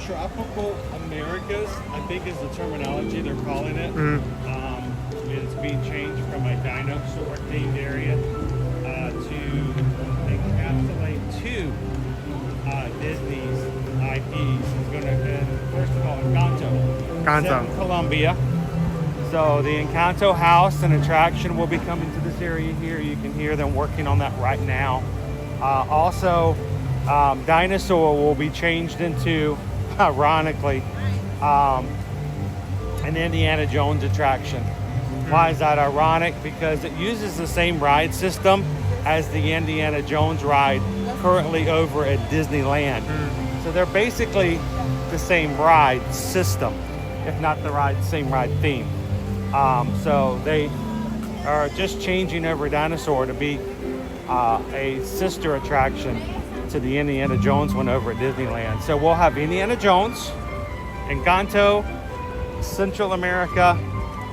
Tropical Americas, I think is the terminology they're calling it. It's being changed from a dinosaur themed area to encapsulate two Disney's IPs. It's going to, first of all, Encanto. Colombia. So the Encanto house and attraction will be coming to this area here. You can hear them working on that right now. Also, Dinosaur will be changed into, ironically, an Indiana Jones attraction. Why is that ironic? Because it uses the same ride system as the Indiana Jones ride currently over at Disneyland. So they're basically the same ride system, if not the same ride theme. So they are just changing over Dinosaur to be a sister attraction to the Indiana Jones one over at Disneyland. So we'll have Indiana Jones, Encanto, Central America.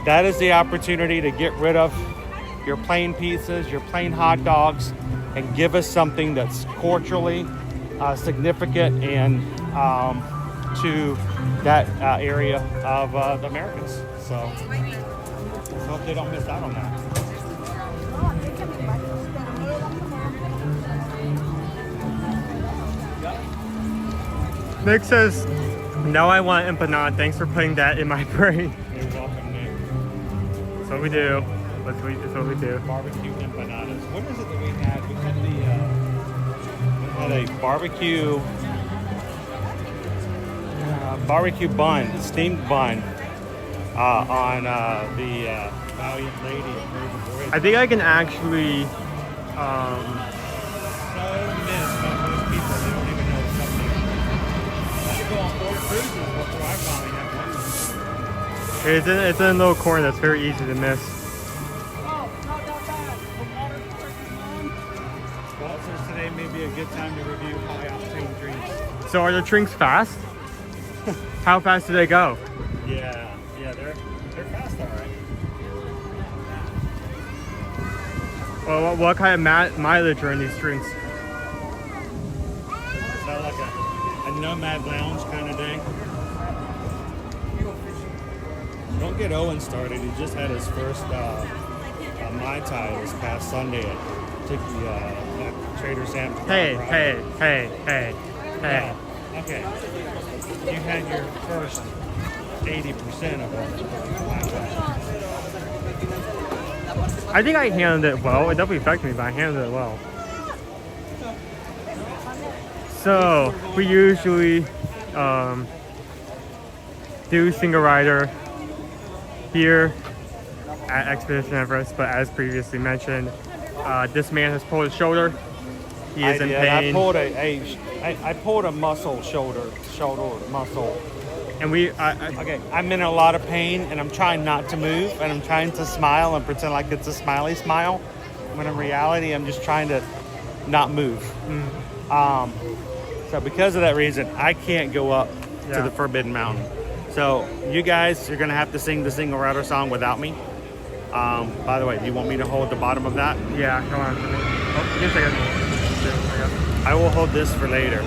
That is the opportunity to get rid of your plain pizzas, your plain hot dogs, and give us something that's culturally significant and to that area of the Americas. So let's hope they don't miss out on that. Nick says, no, I want empanada. Thanks for putting that in my brain. You're welcome, Nick. That's what we do. That's what we do. Barbecue empanadas. What is it that we had? We had a barbecue bun, steamed bun on the Valiant Lady. I think I can actually So missed by most people. They don't even know something. I had to go on 4 cruises before I finally had one. it's in a little corner that's very easy to miss. Walt says today may be a good time to review high octane drinks. So are the drinks fast? How fast do they go? Yeah, they're fast, all right. Well, what kind of mileage are in these drinks? Is that like a Nomad Lounge kind of day? Don't get Owen started. He just had his first Mai Tai this past Sunday at Trader Sam's. Hey. Yeah, okay. You had your first 80% of it. I think I handled it well. It definitely affected me, but I handled it well. So we usually do single rider here at Expedition Everest, but as previously mentioned, this man has pulled his shoulder. He is in pain. I pulled a shoulder muscle. And I'm in a lot of pain, and I'm trying not to move, and I'm trying to smile and pretend like it's a smiley smile, when in reality, I'm just trying to not move. So because of that reason, I can't go up to the Forbidden Mountain. So you guys, you're gonna have to sing the single rider song without me. By the way, do you want me to hold the bottom of that? Yeah, come on. Oh, give me a second. I will hold this for later.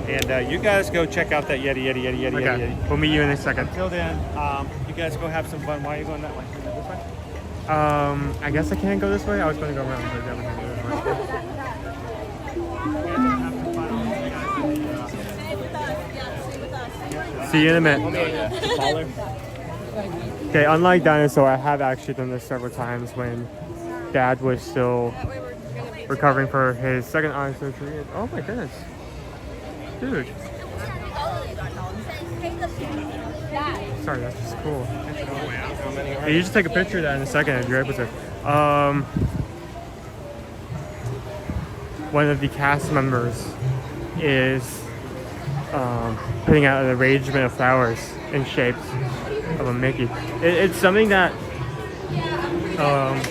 And you guys go check out that Yeti. Okay, we'll meet you in a second. Until then, you guys go have some fun. Why are you going that way? This way? I guess I can't go this way. I was going to go around, but that was going to see you in a minute. Okay, unlike Dinosaur, I have actually done this several times when Dad was still recovering for his second eye surgery. Oh my goodness. Dude. Sorry, that's just cool. Yeah, you just take a picture of that in a second if you're able to. One of the cast members is putting out an arrangement of flowers in shapes of a Mickey. It's something that I'm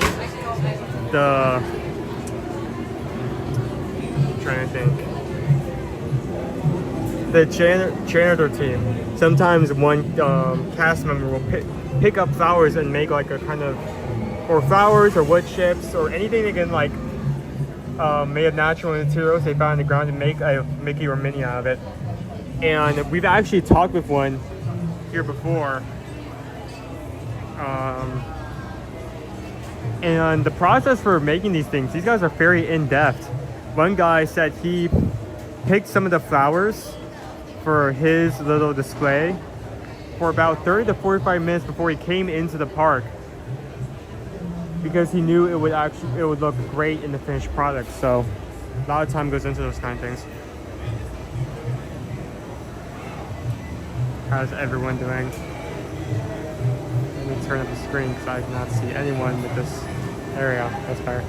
trying to think. The janitor team, sometimes one cast member will pick up flowers and make like a kind of, or flowers or wood chips or anything they can like made of natural materials they found on the ground and make a Mickey or Minnie out of it. And we've actually talked with one here before. And the process for making these things, these guys are very in-depth. One guy said he picked some of the flowers for his little display for about 30 to 45 minutes before he came into the park, because he knew it would look great in the finished product. So a lot of time goes into those kind of things. How's everyone doing? Let me turn up the screen because I cannot see anyone with this area. That's better.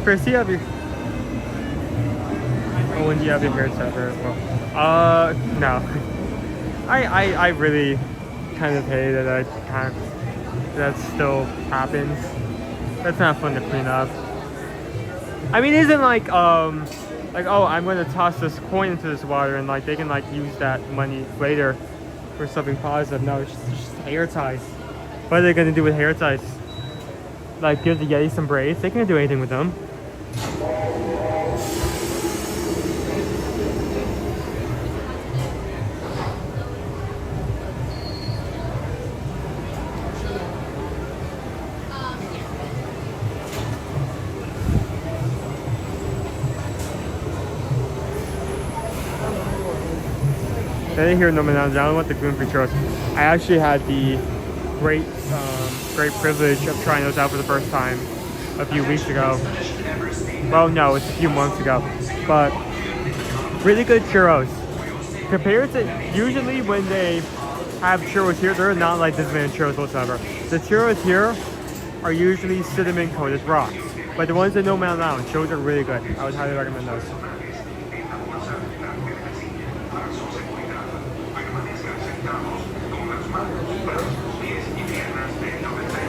Chris, do you have your... Oh, when do you have your hair separate? Well, no. I really kind of hate that that still happens. That's not fun to clean up. I mean, it isn't like oh, I'm gonna toss this coin into this water and like they can like use that money later for something positive. No, it's just hair ties. What are they gonna do with hair ties? Like give the Yeti some braids? They can't do anything with them. I didn't hear no McDonald's. I don't want the gluten-free churros. I actually had the great privilege of trying those out for the first time a few weeks ago. Well, no, it's a few months ago. But really good churros. Compared to usually when they have churros here, they're not like this many churros whatsoever. The churros here are usually cinnamon coated rocks, but the ones that No Man Lounge, those are really good. I would highly recommend those.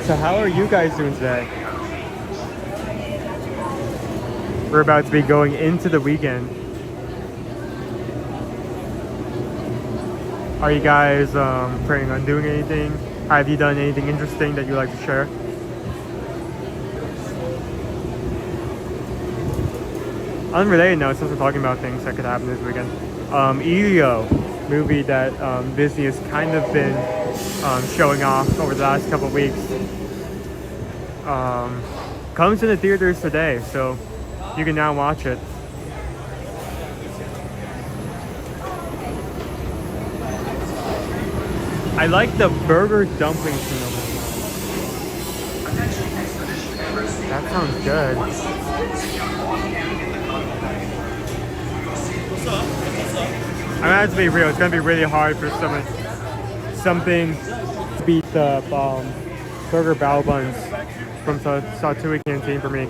So how are you guys doing today? We're about to be going into the weekend. Are you guys planning on doing anything? Have you done anything interesting that you'd like to share? Unrelated note, since we're talking about things that could happen this weekend. Elio, movie that Disney has kind of been showing off over the last couple of weeks, comes in the theaters today, so you can now watch it. I like the burger dumpling scene. That sounds good. I'm gonna have to be real. It's gonna be really hard for something to beat the burger bao buns from Satui Canteen for me.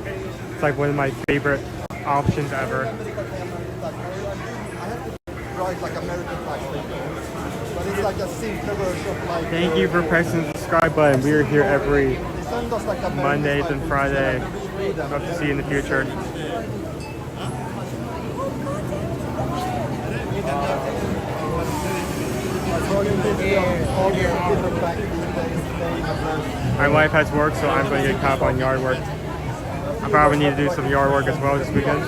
It's like one of my favorite options ever. Thank you for pressing the subscribe button. We are here every Mondays and Friday. Hope to see you in the future. My wife has work, so I'm going to get caught up on yard work. I probably need to do some yard work as well this weekend.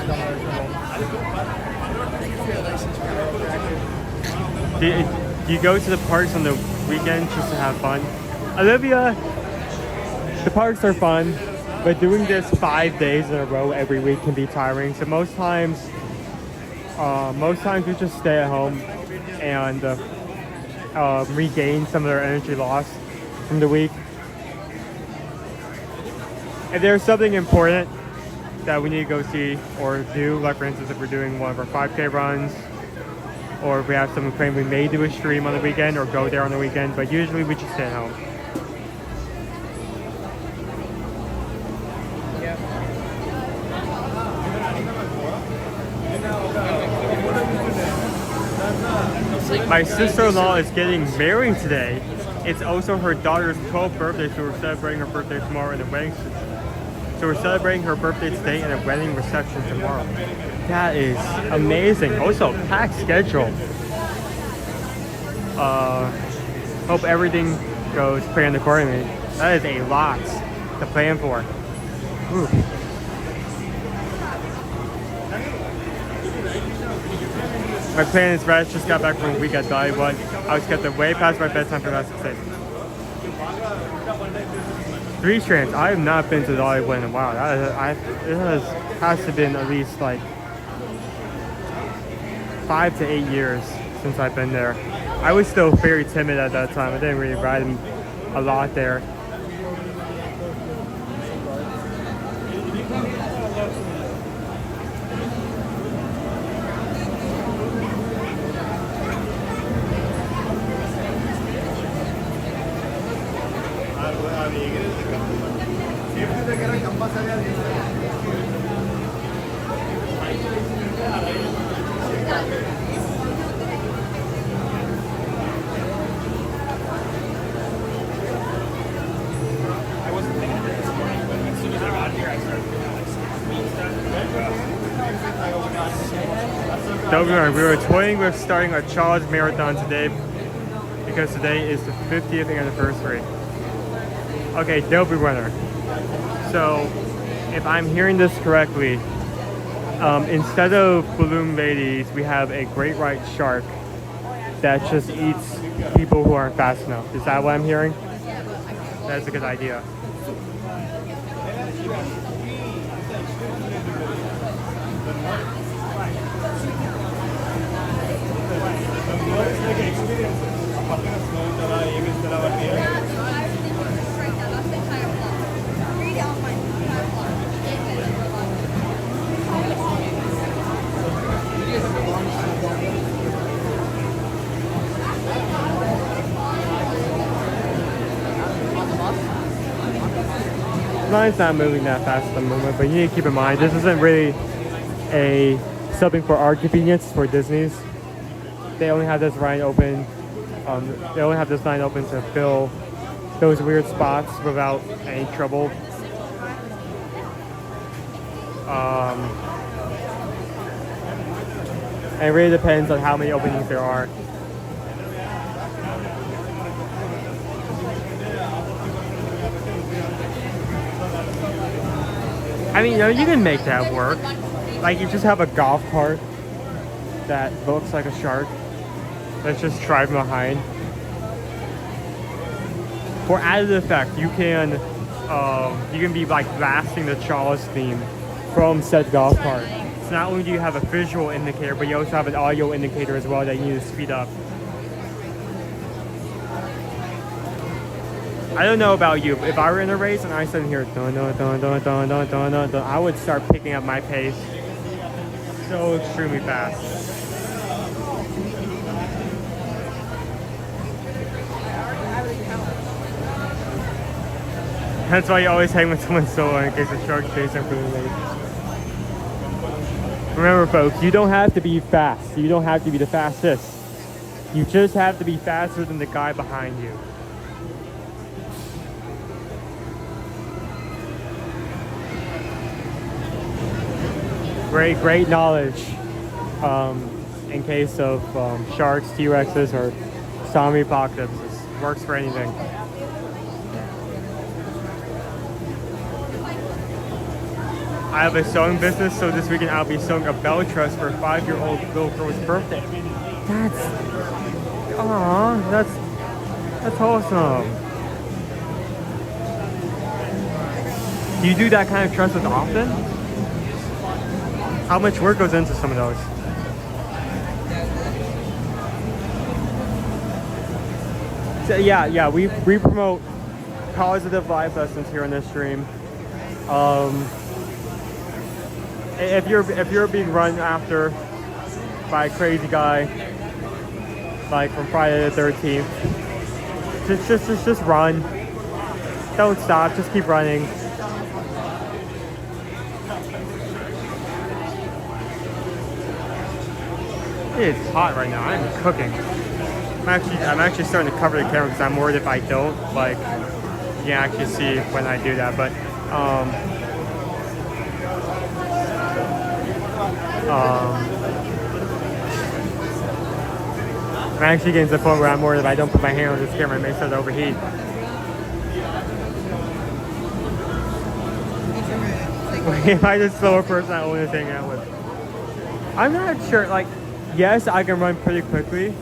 Do you go to the parks on the weekend just to have fun? Olivia, the parks are fun, but doing this 5 days in a row every week can be tiring. So most times we just stay at home and regain some of their energy lost from the week. If there's something important that we need to go see or do, like for instance if we're doing one of our 5K runs, or if we have someone claim we may do a stream on the weekend or go there on the weekend, but usually we just stay at home. My sister-in-law is getting married today. It's also her daughter's 12th birthday, so we're celebrating her birthday tomorrow in a wedding. So we're celebrating her birthday today and a wedding reception tomorrow. That is amazing. Also, packed schedule. Hope everything goes planned accordingly. That is a lot to plan for. Ooh. My plan is rest. Just got back from a week at Dollywood. I was kept way past my bedtime for the last 6 days. 3 strands. I have not been to Dollywood in a while. It has to have been at least like 5 to 8 years since I've been there. I was still very timid at that time. I didn't really ride a lot there. wasn't thinking of it this morning, but as soon as I got here, I started doing like speed stuff. Don't get me wrong, we were toying with starting a challenge marathon today because today is the 50th anniversary. Okay, Dopey Runner. So, if I'm hearing this correctly, instead of balloon ladies, we have a great white shark that just eats people who aren't fast enough. Is that what I'm hearing? That's a good idea. Mine's not moving that fast at the moment, but you need to keep in mind this isn't really a something for our convenience for Disney's. They only have this line open. They only have this line open to fill those weird spots without any trouble. And it really depends on how many openings there are. I mean, you know, you can make that work. Like, you just have a golf cart that looks like a shark. Let's just drive behind. For added effect, you can be like blasting the Charles theme from said golf cart. So not only do you have a visual indicator, but you also have an audio indicator as well that you need to speed up. I don't know about you, but if I were in a race and I stood here, dun, dun, dun, dun, dun, dun, dun, dun, dun, I would start picking up my pace so extremely fast. That's why you always hang with someone solo in case a shark chases them for the lake. Remember, folks, you don't have to be fast. You don't have to be the fastest. You just have to be faster than the guy behind you. Great knowledge in case of sharks, T-Rexes, or zombie apocalypses. Works for anything. I have a sewing business, so this weekend I'll be sewing a bell truss for a 5-year-old little girl's birthday. That's awesome. Do you do that kind of trusses often? How much work goes into some of those? So yeah, we promote positive life lessons here on this stream. If you're being run after by a crazy guy, like from Friday the 13th, just run. Don't stop. Just keep running. It's hot right now. I'm cooking. I'm actually starting to cover the camera because I'm worried if I don't, like, you can actually see when I do that. But I'm actually getting to the point where I'm worried if I don't put my hand on this camera, it may start to overheat. If I just slower person I only hang out with. I'm not sure, like, yes, I can run pretty quickly,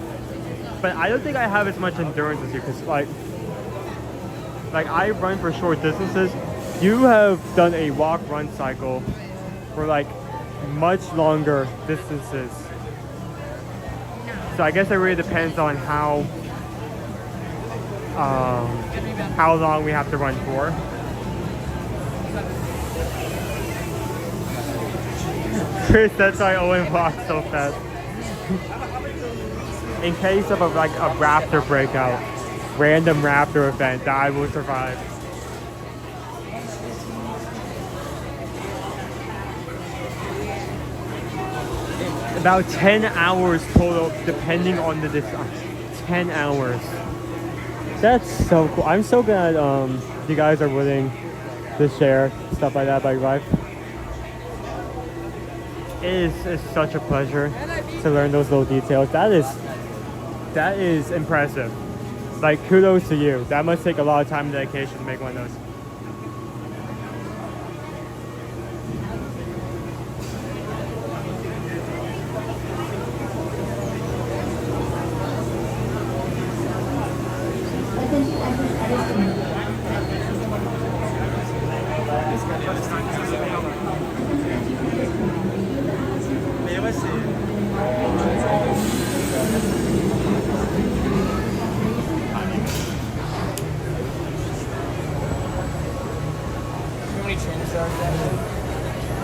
but I don't think I have as much endurance as you, because like I run for short distances. You have done a walk-run cycle for like much longer distances. So I guess it really depends on how long we have to run for. Chris, that's why Owen walks so fast. In case of a raptor breakout, random raptor event, that I will survive. About 10 hours total, depending on the distance. 10 hours. That's so cool. I'm so glad you guys are willing to share stuff like that by life. It's such a pleasure to learn those little details. That is impressive. Like, kudos to you. That must take a lot of time and dedication to make one of those.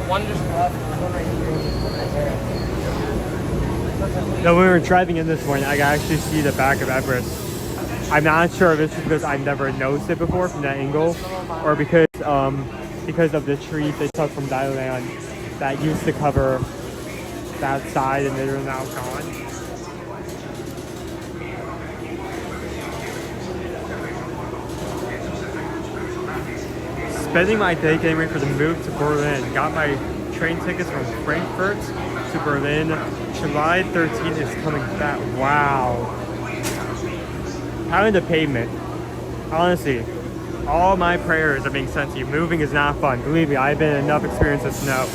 One just left, one right here. No, when we were driving in this morning, I could actually see the back of Everest. I'm not sure if it's because I've never noticed it before from that angle, or because of the trees they took from Thailand that used to cover that side and they're now gone. Spending my day getting ready for the move to Berlin. Got my train tickets from Frankfurt to Berlin. July 13th is coming back. Wow. Pounding the pavement. Honestly, all my prayers are being sent to you. Moving is not fun. Believe me, I've been in enough experiences to know.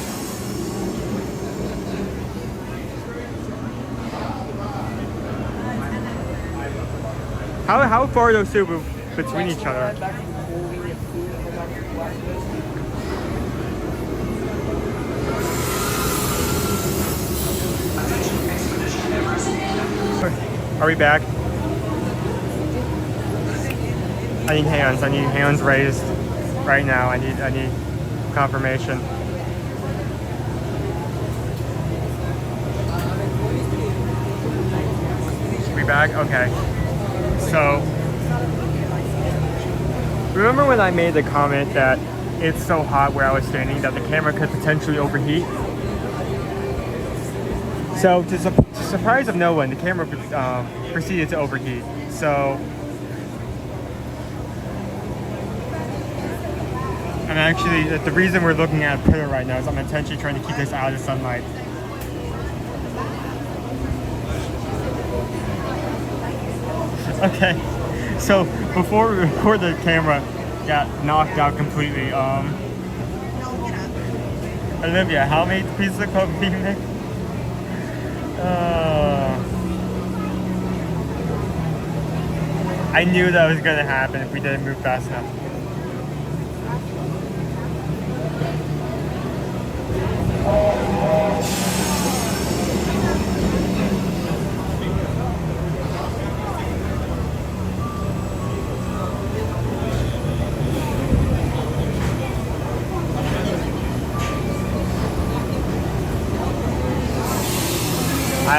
How far are those two between each other? Are we back? I need hands. I need hands raised right now. I need confirmation. We back? Okay. So, remember when I made the comment that it's so hot where I was standing that the camera could potentially overheat? So, to the surprise of no one, the camera proceeded to overheat. So, and actually, the reason we're looking at a pillar right now is I'm intentionally trying to keep this out of the sunlight. Okay, so before we record, the camera got knocked out completely. Olivia, how many pieces of coffee you make? I knew that was gonna happen if we didn't move fast enough.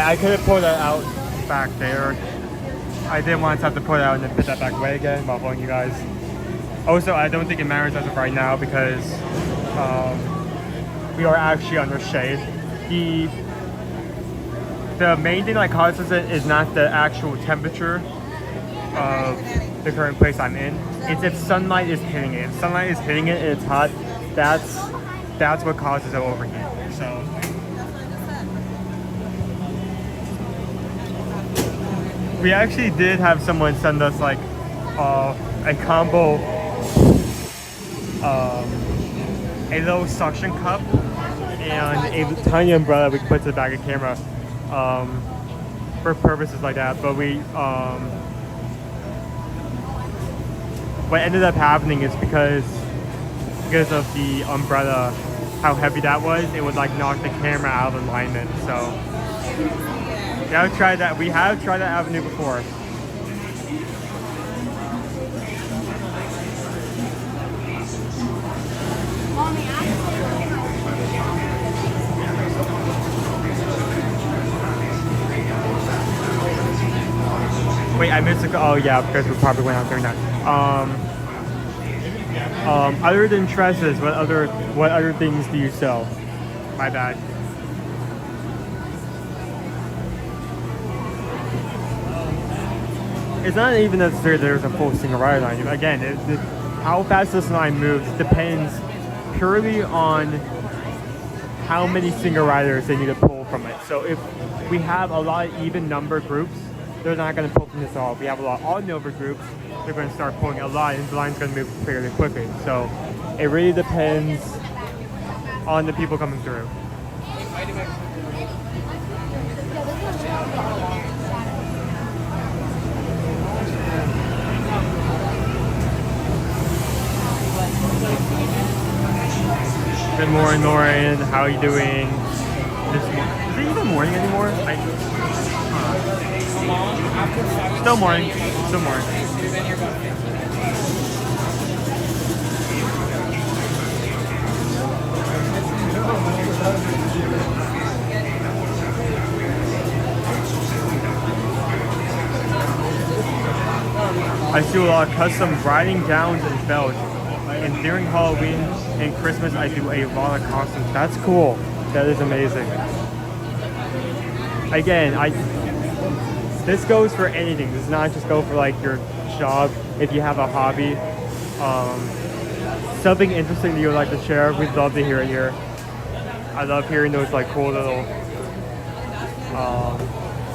I could have pulled that out back there. I didn't want to have to pull it out and then put that back away again while following you guys. Also, I don't think it matters as of right now because we are actually under shade. The main thing that causes it is not the actual temperature of the current place I'm in. It's if sunlight is hitting it. If sunlight is hitting it and it's hot, that's what causes it to overheat. So. We actually did have someone send us like a combo, a little suction cup and a tiny umbrella we could put to the back of the camera for purposes like that. But what ended up happening is because of the umbrella, how heavy that was, it would like knock the camera out of alignment. So. We have tried that avenue before. Wait, I missed a. Oh yeah, because we probably went out during that. Other than tresses, what other things do you sell? My bad. it's not even necessary there's a full single rider line. Again, how fast this line moves depends purely on how many single riders they need to pull from it. So if we have a lot of even number groups, they're not going to pull from this at all. If we have a lot of odd number groups, they're going to start pulling a lot, and the line's going to move fairly quickly. So it really depends on the people coming through. Good morning, Lauren. How are you doing this morning? Is it even morning anymore? Still morning. Still morning. I do a lot of custom riding gowns and belts. And during Halloween and Christmas, I do a lot of costumes. That's cool. That is amazing. Again, this goes for anything. This does not just go for like your job. If you have a hobby, something interesting that you would like to share, we'd love to hear it here. I love hearing those like cool little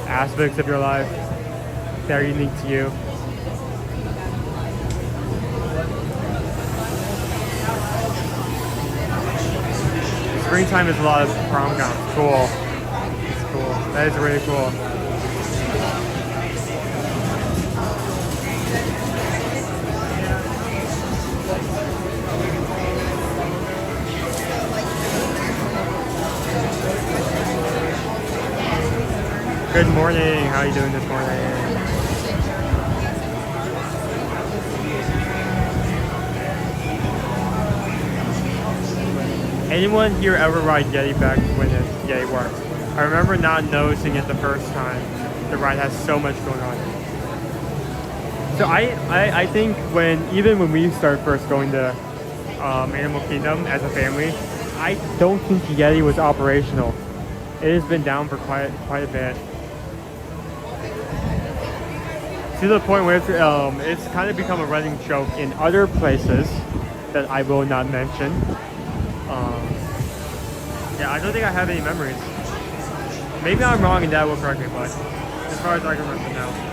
aspects of your life that are unique to you. Springtime is a lot of prom gowns. Cool. It's cool. That is really cool. Good morning. How are you doing this morning? Anyone here ever ride Yeti back when Yeti worked? I remember not noticing it the first time. The ride has so much going on. So I think even when we started first going to Animal Kingdom as a family, I don't think the Yeti was operational. It has been down for quite a bit. To the point where it's kind of become a running joke in other places that I will not mention. Yeah, I don't think I have any memories. Maybe I'm wrong and Dad will correct me, but as far as I can remember now.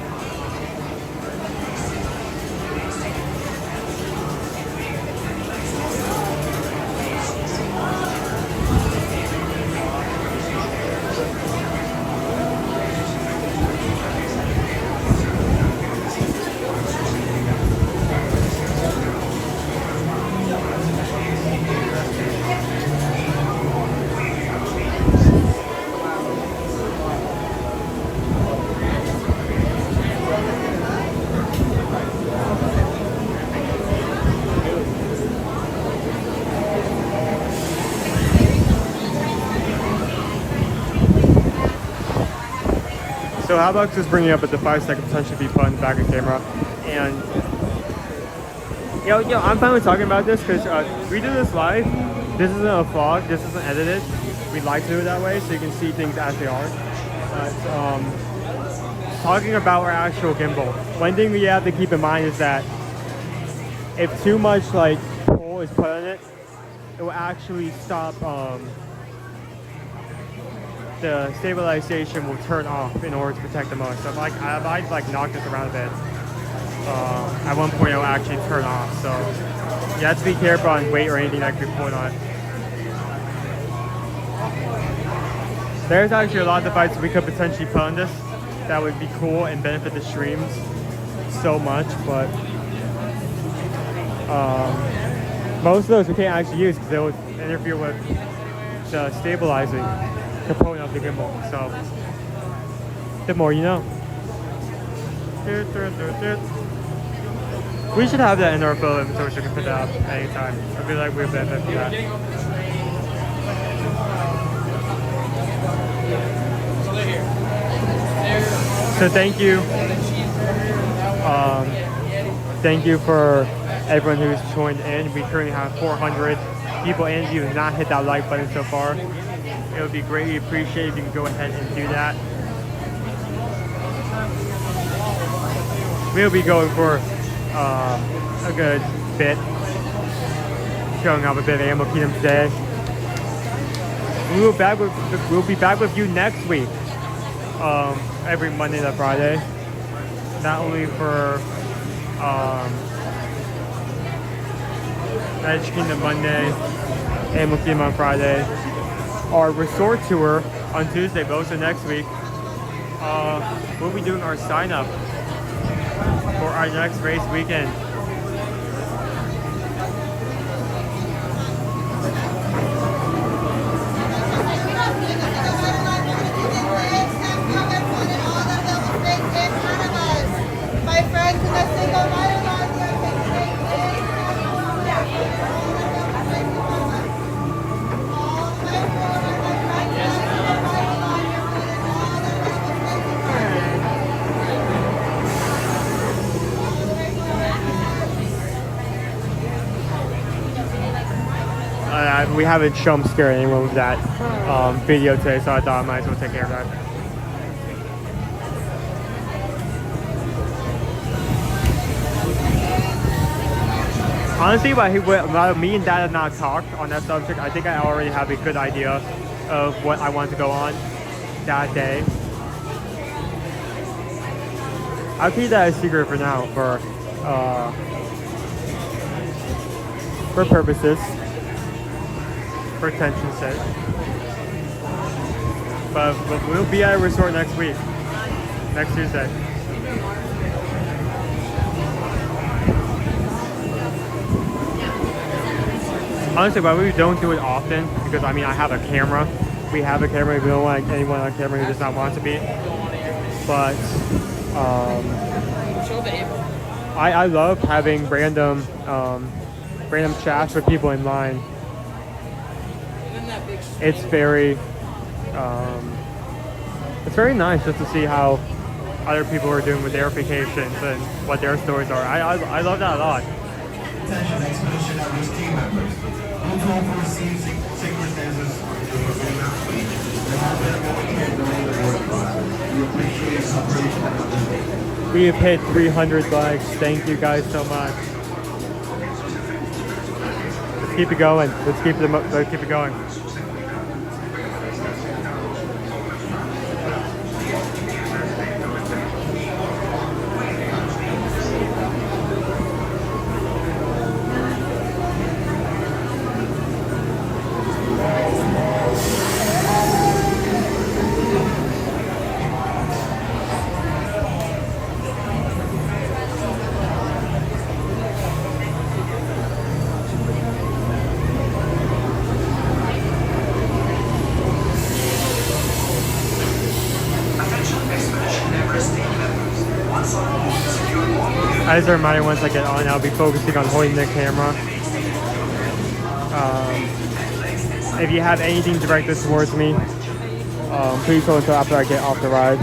So how about just bringing up a device that could potentially be put in the back of the camera? And I'm fine with talking about this because we do this live. This isn't a vlog. This isn't edited. We'd like to do it that way so you can see things as they are. But talking about our actual gimbal, one thing we have to keep in mind is that if too much like pull is put on it, it will actually stop. The stabilization will turn off in order to protect the motor. So if I knock this around a bit, at one point it will actually turn off. So you have to be careful on weight or anything that could be put on. There's actually a lot of devices we could potentially put on this that would be cool and benefit the streams so much, but most of those we can't actually use because they would interfere with the stabilizing component of the gimbal. So the more you know. We should have that in our photo inventory so we can put that up anytime. I feel like we'll benefit from that. So thank you. Thank you for everyone who's joined in. We currently have 400 people in. If you have not hit that like button so far, it would be greatly appreciated if you can go ahead and do that. we'll be going for a good bit, showing off a bit of Animal Kingdom today. We'll be back with you next week, every Monday to Friday. Not only for Magic Kingdom Monday, Animal Kingdom on Friday, our resort tour on Tuesday, but also next week. We'll be doing our sign up for our next race weekend. My friend, can I say goodbye? We haven't jump scared anyone with that video today, so I thought I might as well take care of that. Honestly, while me and Dad have not talked on that subject, I think I already have a good idea of what I want to go on that day. I'll keep that a secret for now, for purposes, for attention's sake. But we'll be at a resort next week, next Tuesday. Honestly, but we don't do it often because I mean I have a camera. We have a camera. We don't want anyone on camera who does not want to be. But I love having random chats with people in line. It's very nice just to see how other people are doing with their vacations and what their stories are. I love that a lot. Attention, expedition members, team members. Those who will receive circumstances to remain that week. And have been going in during the boarding process. We appreciate your support. We have hit 300 likes. Thank you guys so much. Let's keep it going. Let's keep it going. As a reminder, once I get on, I'll be focusing on holding the camera. If you have anything directed towards me, please hold until after I get off the ride.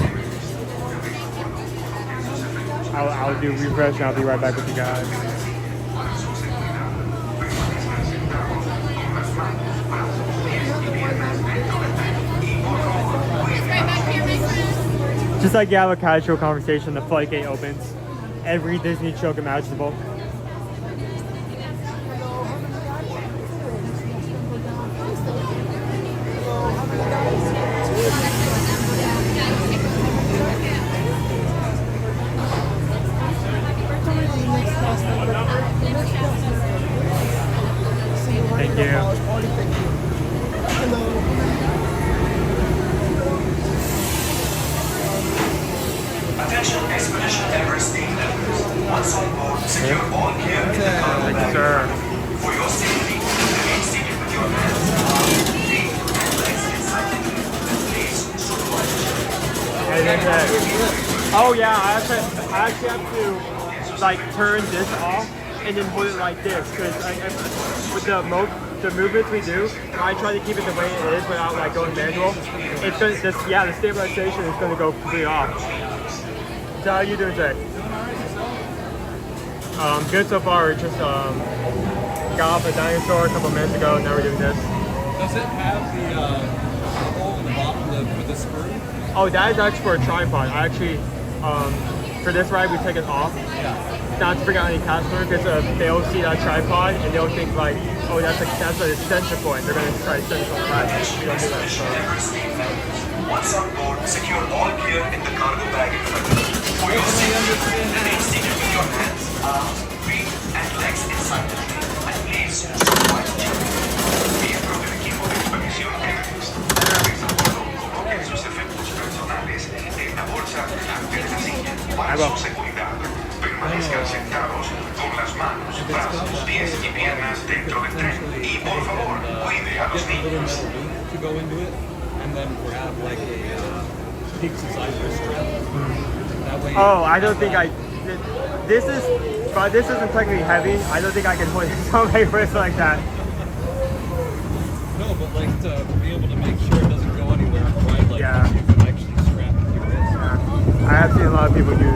I'll do refresh and I'll be right back with you guys. Just like you have a casual conversation, the flight gate opens. Every Disney joke imaginable. Thank you. Attention, Expedition Everest team members. Once on board, secure all gear in the cargo bag. For your safety, remain seated with your hands, feet, and legs inside the cabin. Please supervise. Oh yeah, I actually have to like turn this off and then hold it like this because with the movements we do, I try to keep it the way it is without like going manual. It's gonna the stabilization is gonna go completely off. So how are you doing today? Good so far. We just got off a dinosaur a couple minutes ago. Now we're doing this. Does it have the hole in the bottom with the screw? Oh, that is actually for a tripod. I actually for this ride, we take it off. Not to bring out any customer because they'll see that tripod and they'll think like, oh, that's an extension point. They're going to try to send us on the ride. We don't do that. So. Once on board, secure all gear in the cargo bag in front of you. For your safety, remain seated with your hands, arms, feet, and legs inside the plane. And please, stop while jumping. Vi proprio equipo de expedición Everest. Avisa a bordo coloque sus efectos personales en la bolsa delante de la silla para su seguridad. Permanezcan sentados con las manos, brazos, pies y piernas dentro del tren. Y por favor, cuide a los niños. To go into it, and then grab like a peak size strap. That way. Oh, I don't think this isn't technically heavy. I don't think I can put it on my wrist like that. No, but like to be able to make sure it doesn't go anywhere, right? Like yeah. You can actually strap it to your wrist. Yeah. I have seen a lot of people use.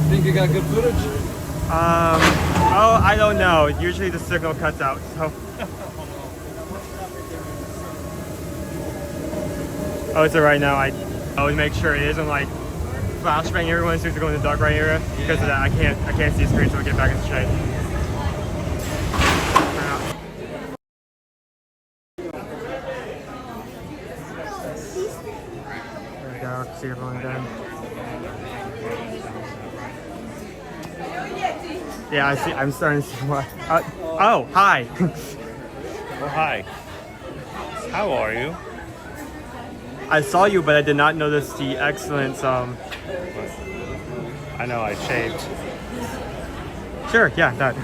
Think you got good footage? Oh, I don't know. Usually the signal cuts out, so. Oh, it's right now. I always make sure it isn't like flashbang everyone as soon as we go in the dark right area. Because of that, I can't see the screen until we get back in shape. There we go. See everyone again. Yeah, I see. I'm starting to see what. Oh, hi. Oh, hi. How are you? I saw you, but I did not notice the excellent. I know I shaved. Sure, yeah, that.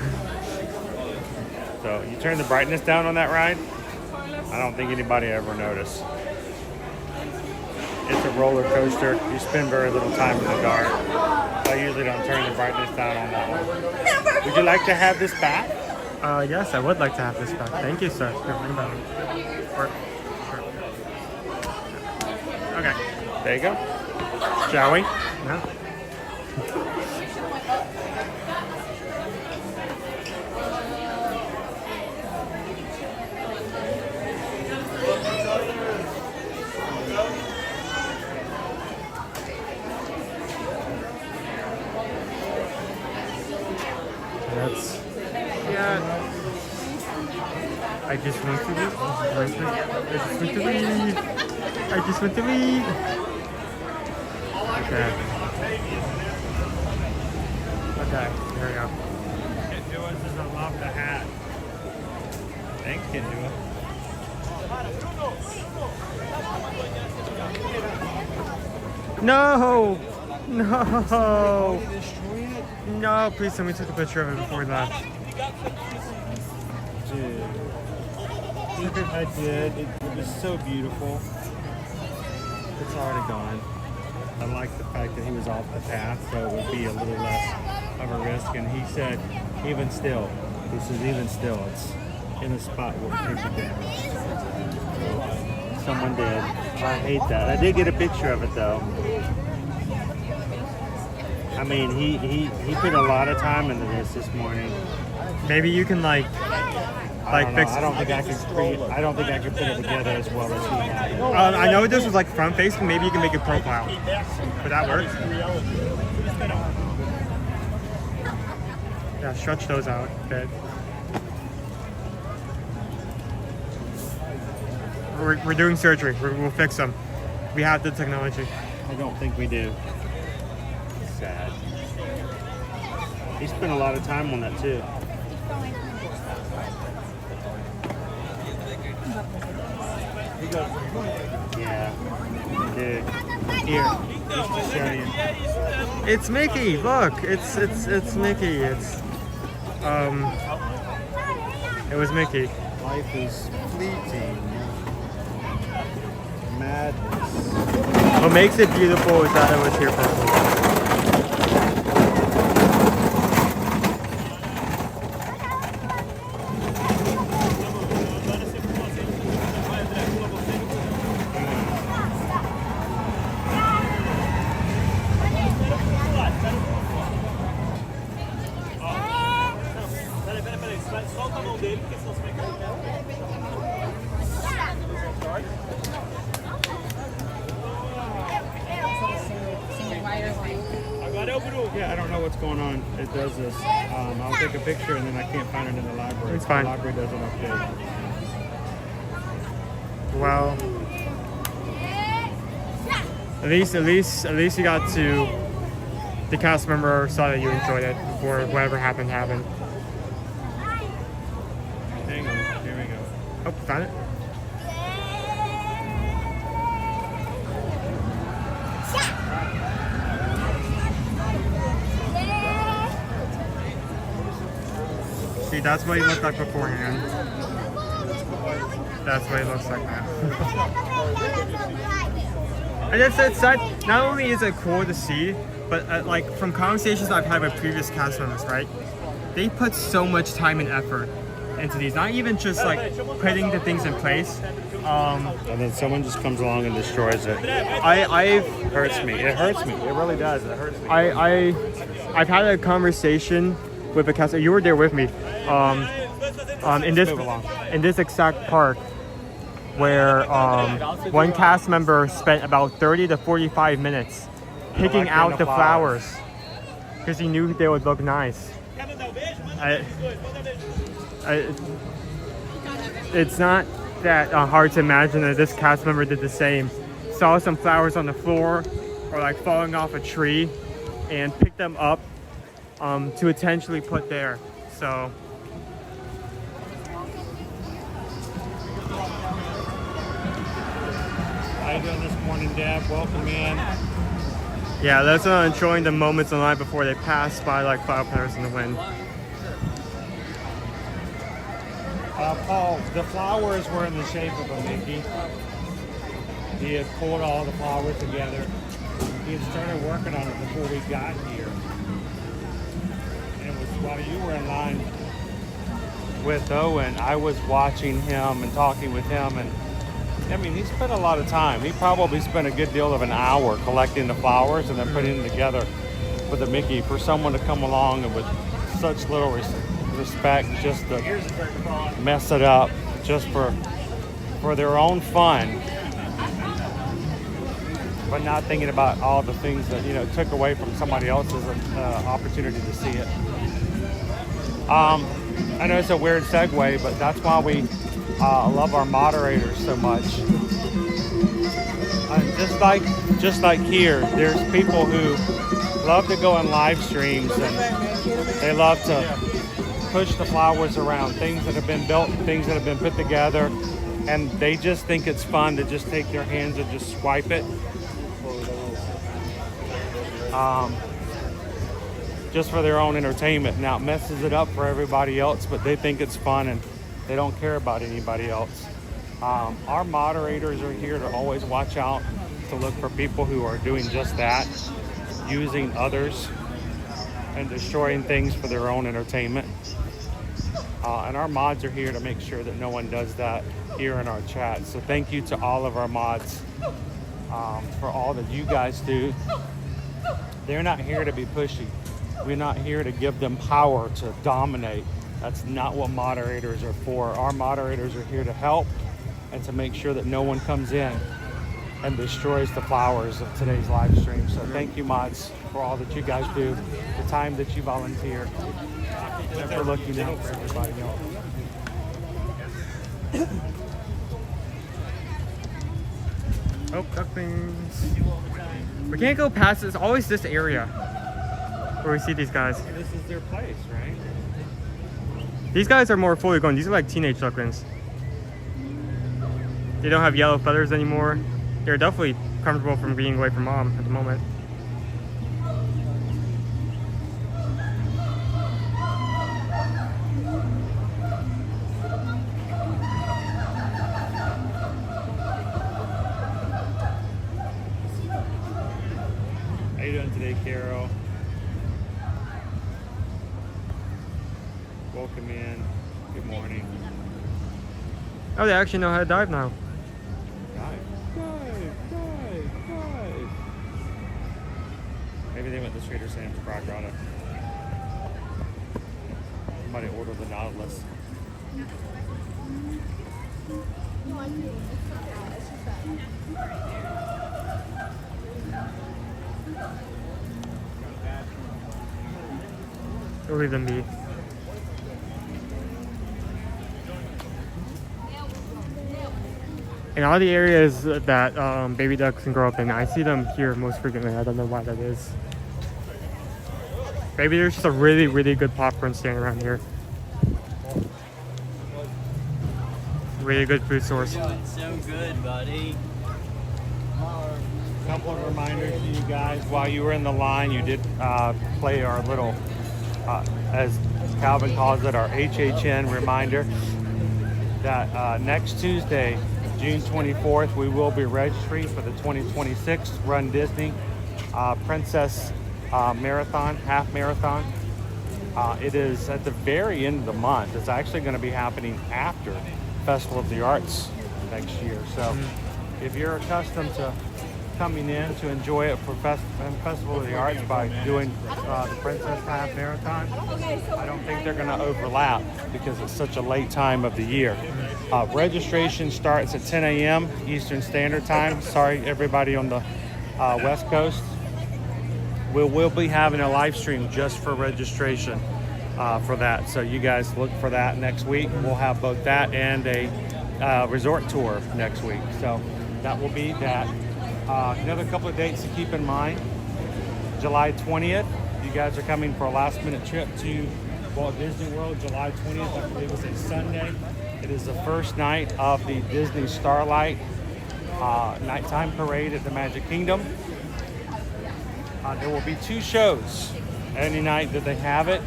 So you turn the brightness down on that ride? I don't think anybody ever noticed. It's a roller coaster. You spend very little time in the dark. I usually don't turn the brightness down on that one. Would you like to have this back? Yes, I would like to have this back. Thank you, sir. Okay. There you go. Shall we? Yeah. I just want to eat. I just want to eat. Okay. Okay, here we go. Kendua says I love the hat. Thanks, Kendua. No! No! No, please let me take a picture of it before we left. Dude. I did. It was so beautiful. It's already gone. I like the fact that he was off the path, so it would be a little less of a risk. And he said, even still, it's in a spot where it could be damaged. Someone did. I hate that. I did get a picture of it though. I mean, he put a lot of time into this morning. Maybe you can like fix it. I don't think I could put it together as well as he had. I know this was like front facing. Maybe you can make a profile. Would that work? Yeah, stretch those out a bit. We're doing surgery. We'll fix them. We have the technology. I don't think we do. Sad. He spent a lot of time on that too. Yeah. Dude. Here. Just to show you. It's Mickey. Look, it's Mickey. It was Mickey. Life is fleeting. Madness. What makes it beautiful is that it was here for a while. Yeah, I don't know what's going on. It does this. I'll take a picture and then I can't find it in the library. It's fine. The library doesn't update. Well, at least you got to. The cast member saw that you enjoyed it before whatever happened. Hang on. Here we go. Oh, found it. See, that's what he looked like beforehand. That's what he looks like now. And it's sad. Not only is it cool to see, but like from conversations I've had with previous cast members, right? They put so much time and effort into these. Not even just like putting the things in place. And then someone just comes along and destroys it. It hurts me. It hurts me. It really does. It hurts me. I've had a conversation with a cast. You were there with me. In this exact park, where one cast member spent about 30 to 45 minutes picking out the flowers because he knew they would look nice. It's not that hard to imagine that this cast member did the same. Saw some flowers on the floor or like falling off a tree and picked them up to intentionally put there. So How you doing this morning, Deb? Welcome in. yeah, that's enjoying the moments in life before they pass by like flower petals in the wind. Paul, the flowers were in the shape of a Mickey. He had pulled all the flowers together. He had started working on it before we got here. And it was while you were in line with Owen, I was watching him and talking with him, and I mean, he spent a lot of time. He probably spent a good deal of an hour collecting the flowers and then putting them together with the Mickey. For someone to come along and with such little respect just to mess it up just for their own fun, but not thinking about all the things that, you know, took away from somebody else's opportunity to see it. I know it's a weird segue, but that's why we love our moderators so much. Just like here, there's people who love to go on live streams and they love to push the flowers around, things that have been built, things that have been put together, and they just think it's fun to just take their hands and just swipe it. Just for their own entertainment. Now it messes it up for everybody else, but they think it's fun and they don't care about anybody else. Our moderators are here to always watch out to look for people who are doing just that, using others and destroying things for their own entertainment. And our mods are here to make sure that no one does that here in our chat. So thank you to all of our mods for all that you guys do. They're not here to be pushy. We're not here to give them power to dominate. That's not what moderators are for. Our moderators are here to help and to make sure that no one comes in and destroys the flowers of today's live stream. So thank you, mods, for all that you guys do, the time that you volunteer, and for looking out for everybody else. Oh, ducklings. We can't go past this. Always this area where we see these guys. This is their place, right? These guys are more fully grown. These are like teenage ducklings. They don't have yellow feathers anymore. They're definitely comfortable from being away from mom at the moment. How you doing today, Carol? Welcome in. Good morning. Oh, they actually know how to dive now. Dive. Maybe they went to Trader Sam's Prague Grotto. Somebody ordered the Nautilus. We'll leave them be. In all the areas that baby ducks can grow up in, I see them here most frequently. I don't know why that is. Maybe there's just a really, really good popcorn stand around here. Really good food source. You're doing so good, buddy. A couple of reminders to you guys. While you were in the line, you did play our little, as Calvin calls it, our HHN reminder that next Tuesday, June 24th, we will be registering for the 2026 Run Disney Princess Marathon, half marathon. It is at the very end of the month. It's actually going to be happening after Festival of the Arts next year. So if you're accustomed to coming in to enjoy it for Festival of the Arts by doing the Princess Half Marathon, I don't think they're going to overlap because it's such a late time of the year. Registration starts at 10 a.m. Eastern Standard Time. Sorry, everybody on the West Coast. We'll be having a live stream just for registration for that. So you guys look for that next week. We'll have both that and a resort tour next week. So that will be that. Another couple of dates to keep in mind. July 20th, you guys are coming for a last minute trip to Walt Disney World. July 20th, I believe it's a Sunday. It is the first night of the Disney Starlight nighttime parade at the Magic Kingdom. There will be two shows any night that they have it,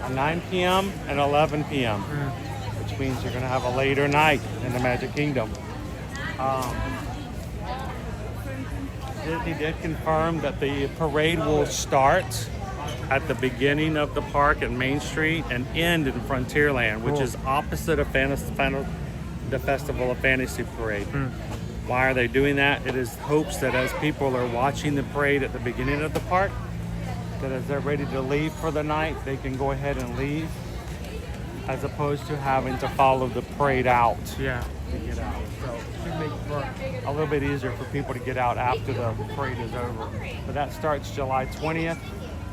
9 p.m. and 11 p.m., which means you're going to have a later night in the Magic Kingdom. Disney did confirm that the parade will start at the beginning of the park at Main Street and end in Frontierland, which is opposite of the Festival of Fantasy Parade. Why are they doing that? It is hopes that as people are watching the parade at the beginning of the park, that as they're ready to leave for the night, they can go ahead and leave, as opposed to having to follow the parade out to get out. So it should make it a little bit easier for people to get out after the parade is over. But that starts July 20th.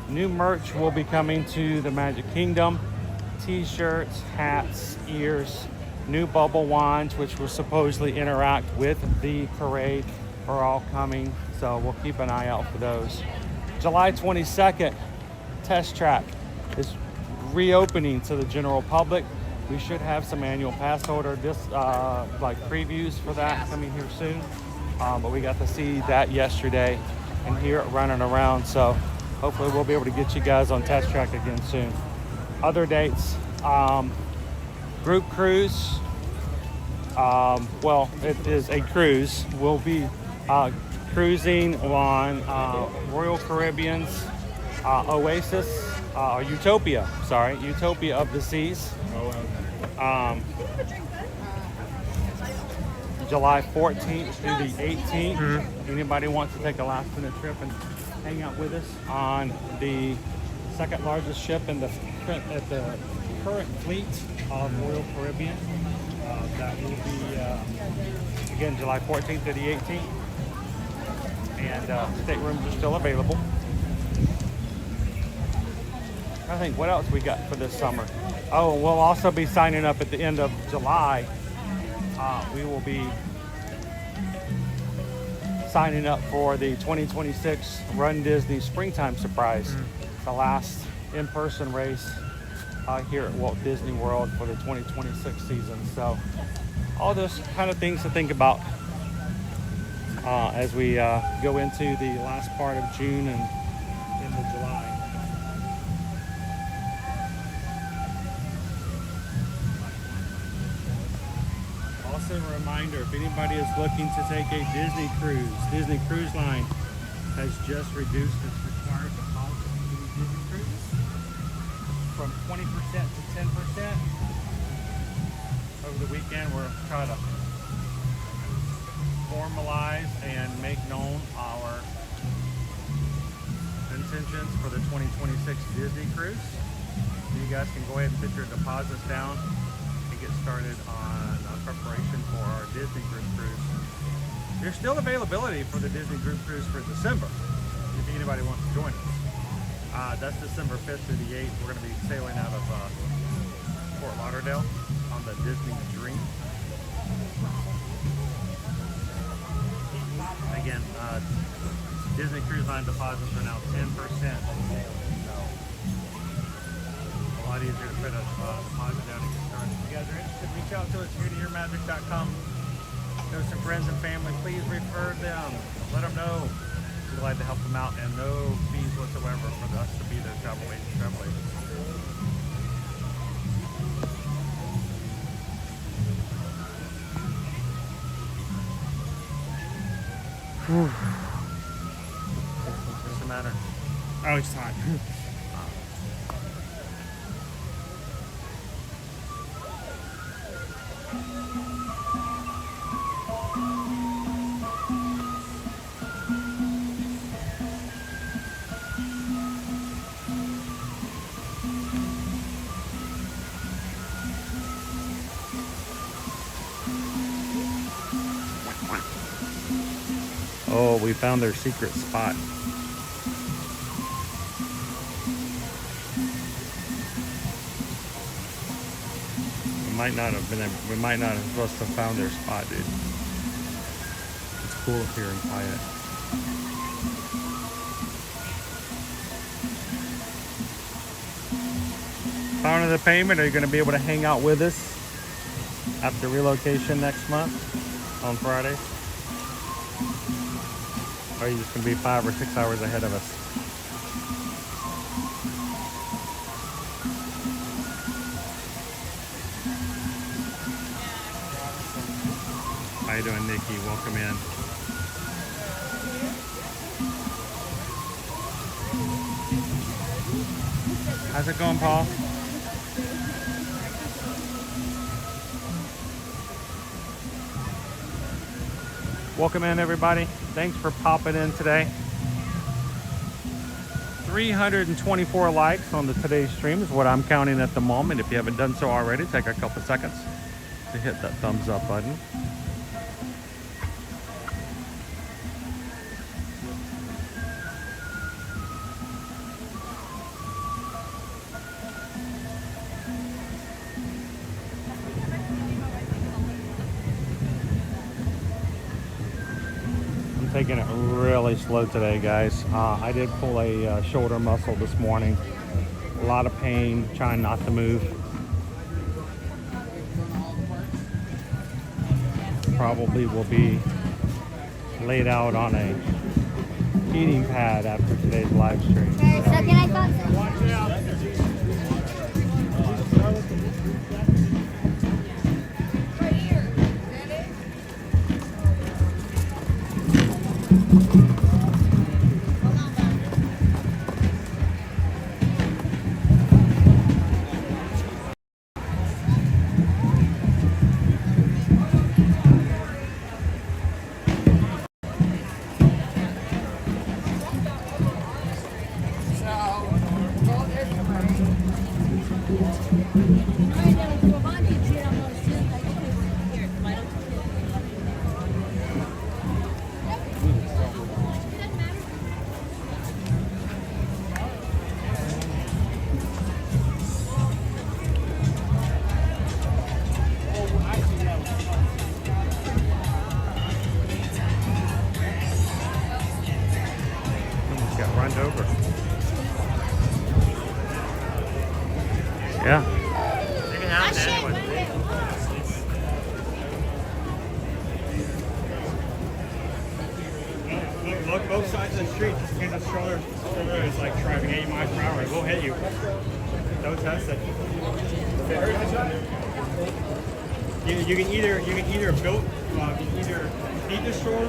New merch will be coming to the Magic Kingdom. T-shirts, hats, ears, new bubble wands, which will supposedly interact with the parade, are all coming. So we'll keep an eye out for those. July 22nd, Test Track is reopening to the general public. We should have some annual pass holder like previews for that coming here soon. But we got to see that yesterday and hear it running around. So hopefully we'll be able to get you guys on Test Track again soon. Other dates, group cruise. Well, it is a cruise. We'll be cruising on Royal Caribbean's Oasis, Utopia, sorry, Utopia of the Seas. July 14th through the 18th. Anybody wants to take a last minute trip and hang out with us on the second largest ship in the current fleet of Royal Caribbean. That will be, again, July 14th to the 18th. And staterooms are still available. I think what else we got for this summer. Oh, we'll also be signing up at the end of July. We will be signing up for the 2026 Run Disney Springtime Surprise. The last in-person race here at Walt Disney World for the 2026 season. So all those kind of things to think about as we go into the last part of June and into July. Also a reminder, if anybody is looking to take a Disney cruise, Disney Cruise Line has just reduced its required deposit for any Disney cruise from 20% to 10%. Over the weekend, we're trying to formalize and make known our intentions for the 2026 Disney cruise. So you guys can go ahead and put your deposits down and get started on preparation for our Disney group cruise. There's still availability for the Disney group cruise for December if anybody wants to join us. That's December 5th through the 8th. We're going to be sailing out of Fort Lauderdale on the Disney Dream. Again, Disney Cruise Line deposits are now 10%. So a lot easier to put a deposit down and get started. If you guys are interested, reach out to us here at yourmagic.com. Know some friends and family, please refer them. Let them know. We'd like to help them out, and no fees whatsoever for us to be their travel agents. What's the matter? Oh, it's hot. Oh, we found their secret spot. We might not have supposed to have found their spot, dude. It's cool up here and quiet. Part of the payment, are you going to be able to hang out with us after relocation next month on Friday? Or are you just going to be 5 or 6 hours ahead of us? How you doing, Nikki? Welcome in. How's it going, Paul? Welcome in, everybody. Thanks for popping in today. 324 likes on today's stream is what I'm counting at the moment. If you haven't done so already, take a couple seconds to hit that thumbs up button. I'm taking it really slow today, guys. I did pull a shoulder muscle this morning. A lot of pain, trying not to move. Probably will be laid out on a heating pad after today's live stream. Okay, so can I talk to Watch out. Over. Yeah. You can have it anyway. Look both sides of the street just because the stroller is like driving 80 miles per hour. It will hit you. Don't test it. You can either build either beat the stroller,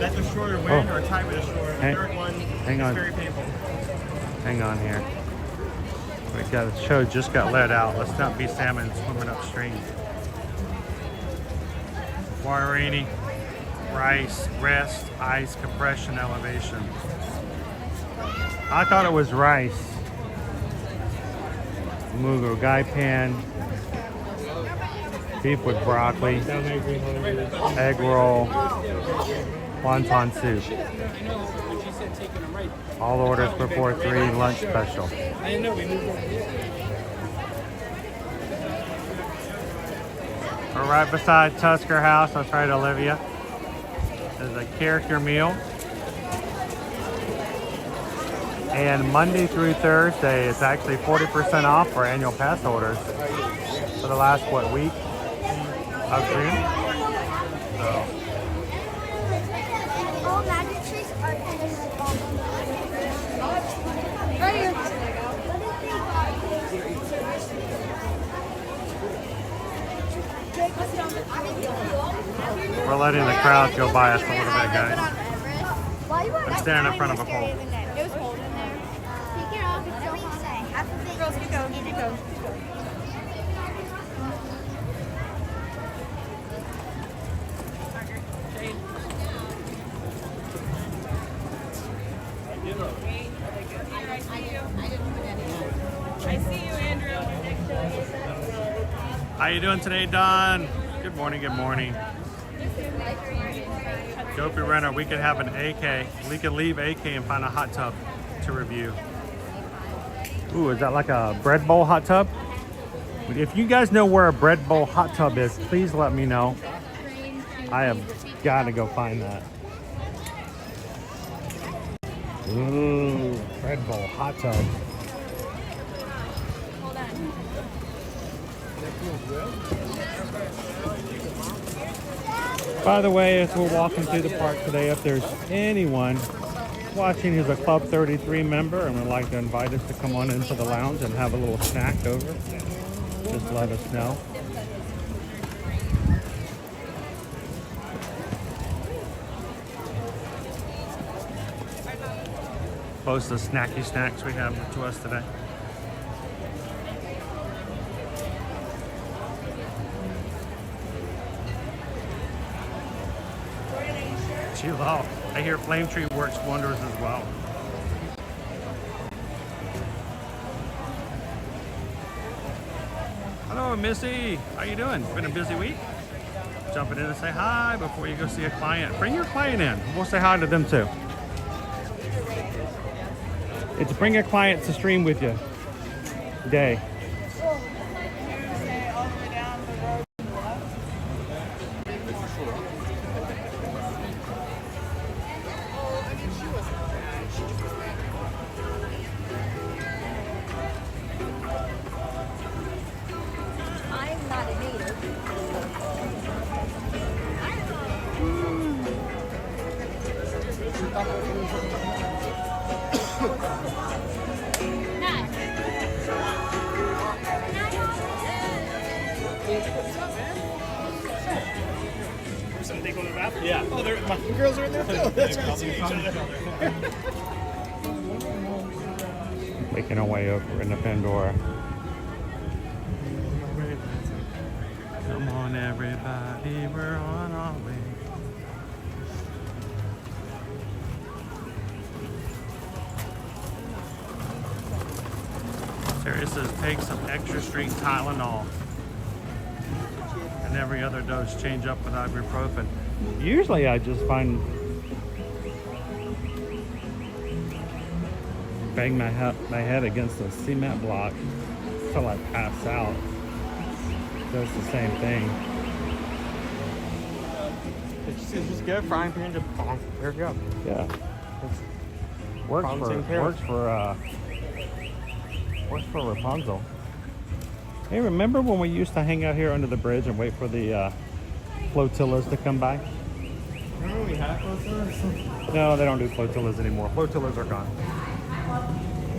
let the stroller win, or tie with the stroller. The third one is very painful. Hang on here. We got the show just got let out. Let's not be salmon swimming upstream. Guarini, rice, rest, ice, compression, elevation. I thought it was rice. Mugo gai pan. Beef with broccoli, egg roll, wonton soup. All orders before 3, lunch special. We're right beside Tusker House. That's right, Olivia. There's a character meal. And Monday through Thursday, it's actually 40% off for annual pass holders for the last, week? Of June. So. all magic trees are right here. We're letting the crowd go by us a little bit, guys. I'm standing in front of a pole. It was cold in there. Take it off. It's so hot. Girls, keep going. Keep going. I see you, Andrew. How you doing today, Don? Good morning, good morning. Dopey Renner, we could have an AK. We could leave AK and find a hot tub to review. Ooh, is that like a bread bowl hot tub? If you guys know where a bread bowl hot tub is, please let me know. I have got to go find that. Ooh, bread bowl hot tub. Hold on. By the way, as we're walking through the park today, if there's anyone watching who's a Club 33 member and would like to invite us to come on into the lounge and have a little snack over, just let us know. Post the snacky snacks we have to us today. Chill. I hear Flame Tree works wonders as well. Hello, Missy. How you doing? Been a busy week? Jumping in to say hi before you go see a client. Bring your client in. We'll say hi to them too. It's bring a client to stream with you day. Something on the bathroom? Yeah. Oh, my girls are in there too. That's right. See each other. Making our way over into Pandora. Come on, everybody, we're on our way. Terry says take some extra strength Tylenol. And every other dose change up with ibuprofen. Usually I just find bang my head against a cement block until I pass out. Does the same thing. It's just get a frying pan, just bonk. There you go. Yeah. Works for Rapunzel. Hey, remember when we used to hang out here under the bridge and wait for the flotillas to come by? Remember we had flotillas? No, they don't do flotillas anymore. Flotillas are gone.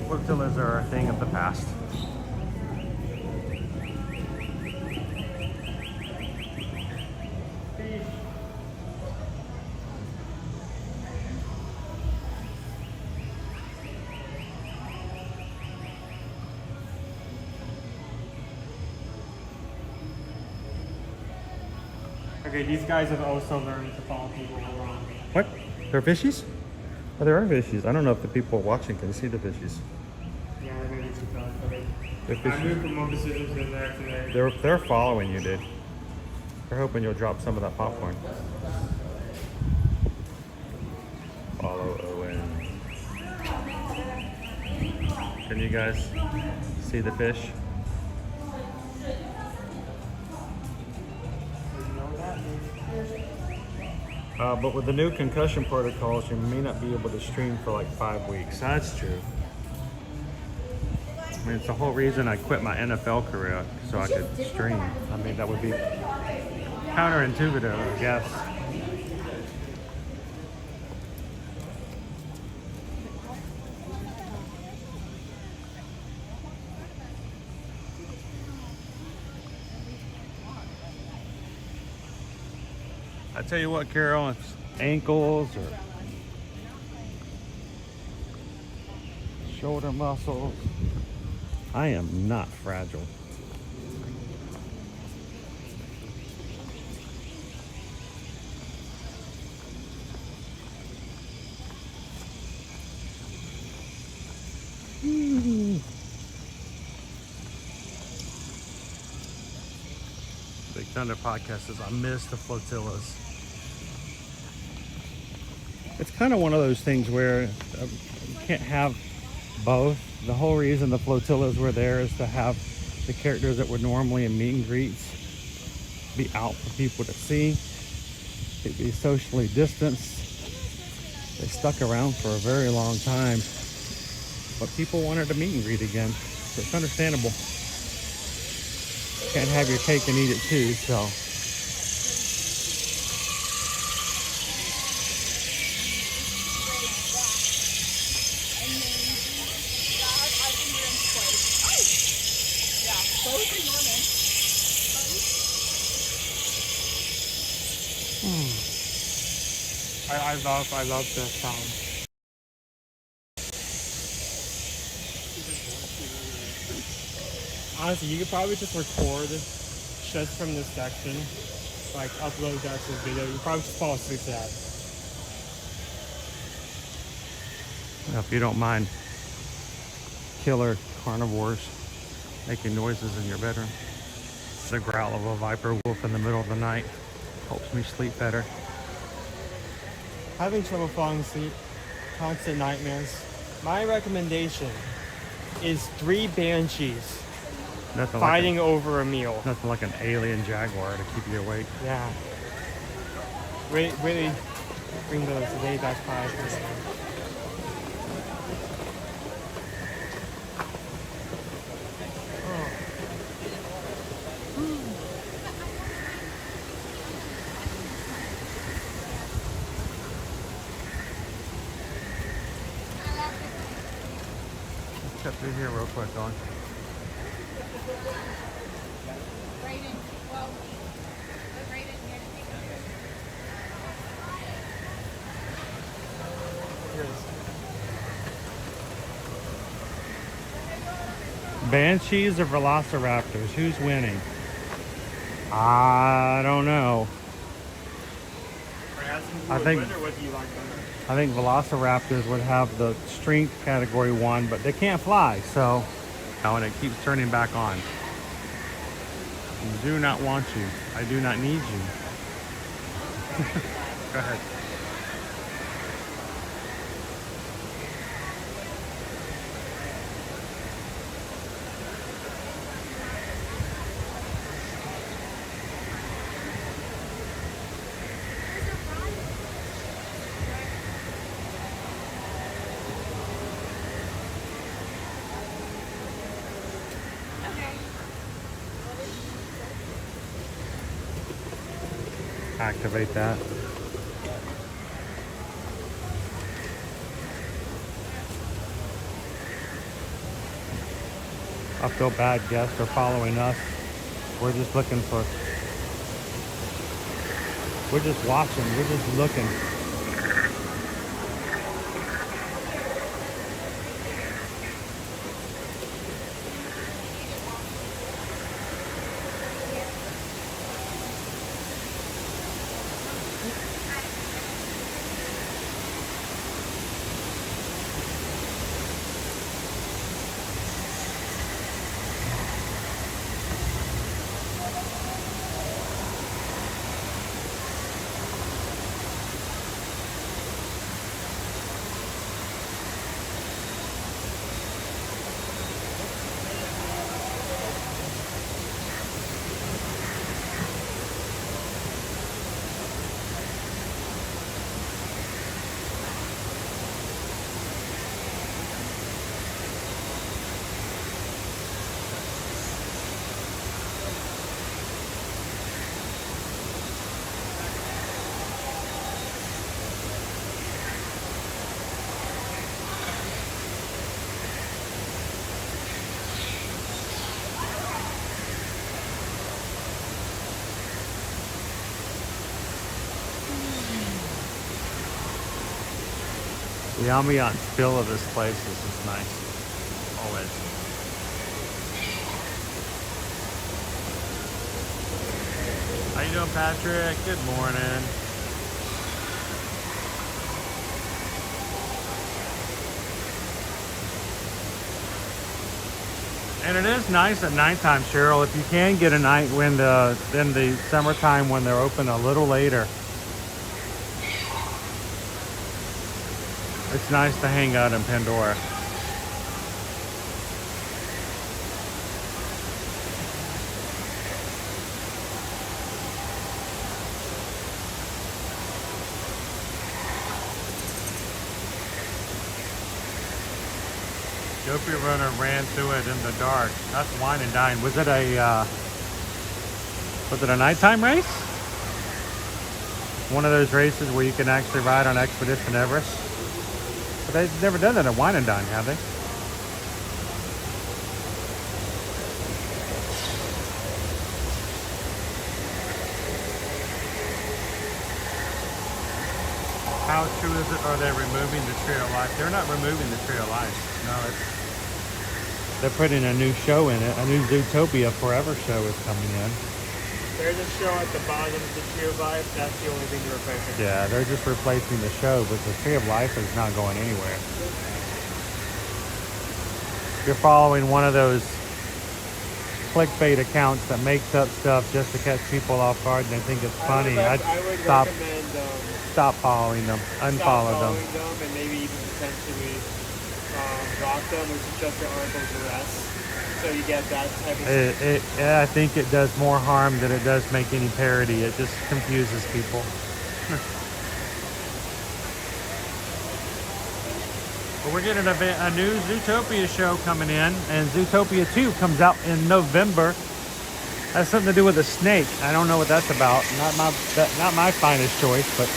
Flotillas are a thing of the past. Okay, these guys have also learned to follow people around. What? They're fishies? Oh, there are fishies. I don't know if the people watching can see the fishies. Yeah, they're maybe too fast. Okay. They're I fishies. moved from one decision to the next today. They're following you, dude. They're hoping you'll drop some of that popcorn. Follow Owen. Can you guys see the fish? But with the new concussion protocols, you may not be able to stream for like 5 weeks. That's true. I mean, it's the whole reason I quit my NFL career, so I could stream. I mean, that would be counterintuitive, I guess. I tell you what, Carol, it's ankles or shoulder muscles. I am not fragile. Big Thunder Podcast says, I miss the flotillas. It's kind of one of those things where you can't have both. The whole reason the flotillas were there is to have the characters that were normally in meet and greets be out for people to see. They'd be socially distanced. They stuck around for a very long time, but people wanted to meet and greet again, so it's understandable. Can't have your cake and eat it too, so. I love the sound. Honestly, you could probably just record just from this section, like upload that to the video. You probably just fall asleep to that. If you don't mind killer carnivores making noises in your bedroom, the growl of a viper wolf in the middle of the night helps me sleep better. Having trouble falling asleep, constant nightmares. My recommendation is 3 banshees fighting over a meal. Nothing like an alien jaguar to keep you awake. Yeah. Really bring the day back by. cut through here real quick, on. Banshees or Velociraptors? Who's winning? I don't know. I think Velociraptors would have the strength category 1, but they can't fly, so. Oh, and it keeps turning back on. I do not want you. I do not need you. Go ahead. Activate that. I feel bad, guests are following us. We're just looking for, we're just watching, we're just looking. The ambiance feel of this place is just nice, always. How you doing, Patrick? Good morning. And it is nice at nighttime, Cheryl. If you can get a night when in the summertime when they're open a little later. It's nice to hang out in Pandora. Utopia Runner ran through it in the dark. That's Wine and Dine. Was it a nighttime race? One of those races where you can actually ride on Expedition Everest? But they've never done that at Wine and Dine, have they? How true is it? Are they removing the Tree of Life? They're not removing the Tree of Life. No, they're putting a new show in it. A new Zootopia Forever show is coming in. There's a show at the bottom of the Tree of Life. That's the only thing they're replacing. Yeah, they're just replacing the show, but the Tree of Life is not going anywhere. You're following one of those clickbait accounts that makes up stuff just to catch people off guard and they think it's funny. I would recommend stop following them, unfollow them. And maybe even potentially block them or just your articles arrest. So you get that type of I think it does more harm than it does make any parody. It just confuses people. But we're getting a new Zootopia show coming in, and Zootopia 2 comes out in November. Has something to do with a snake. I don't know what that's about. Not my finest choice, but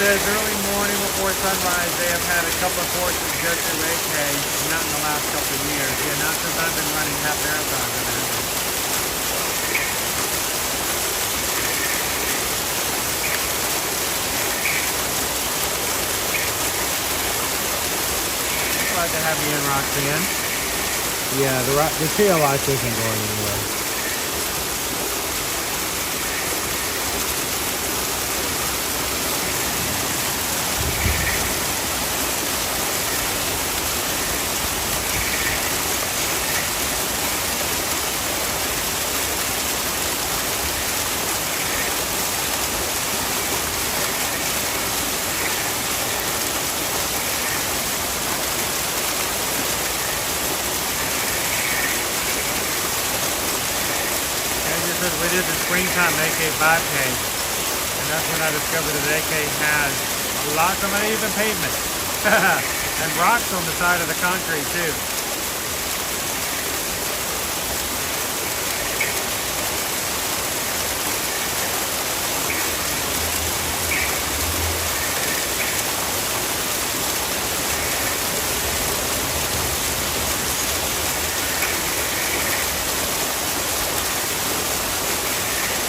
says early morning before sunrise, they have had a couple of horses go through AK, not in the last couple of years. Yeah, not since I've been running half marathons and everything. Glad to have you in, Roxanne. Yeah, the tail light isn't going anywhere. We did the springtime AK 5K, and that's when I discovered that AK has lots of uneven pavement and rocks on the side of the concrete too.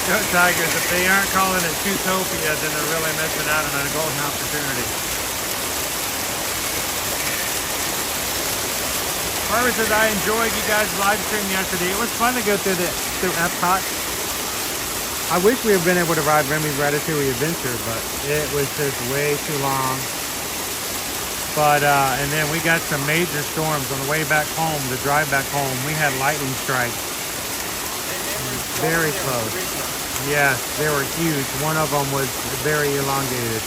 Go Tigers, if they aren't calling it Utopia, then they're really missing out on a golden opportunity. Barbara says, I enjoyed you guys' live stream yesterday. It was fun to go through Epcot. I wish we had been able to ride Remy's Ratatouille Adventure, but it was just way too long. But, and then we got some major storms on the way back home, the drive back home. We had lightning strikes. Very close. Yes, they were huge. One of them was very elongated.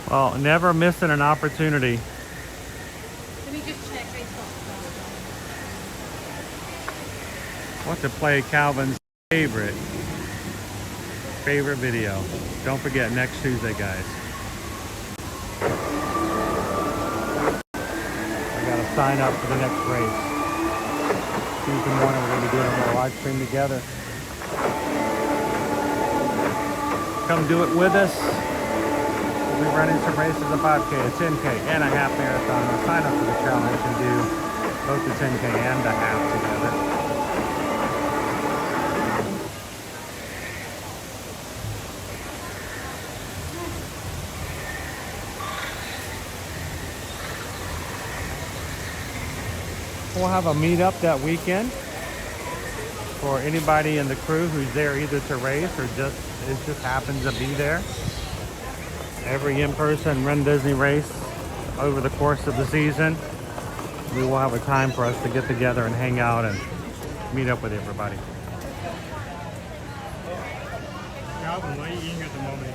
Well, never missing an opportunity. Let me just check Facebook. Want to play Calvin's favorite video. Don't forget, next Tuesday, guys. I gotta sign up for the next race. Tuesday morning, we're gonna be doing a little live stream together. Come do it with us. We'll be running some races, a 5K, a 10K, and a half marathon. We'll sign up for the challenge and do both the 10K and the half together. We'll have a meetup that weekend for anybody in the crew who's there either to race or just happens to be there. Every in-person Run Disney race over the course of the season, we will have a time for us to get together and hang out and meet up with everybody. Calvin, why are you eating at the moment?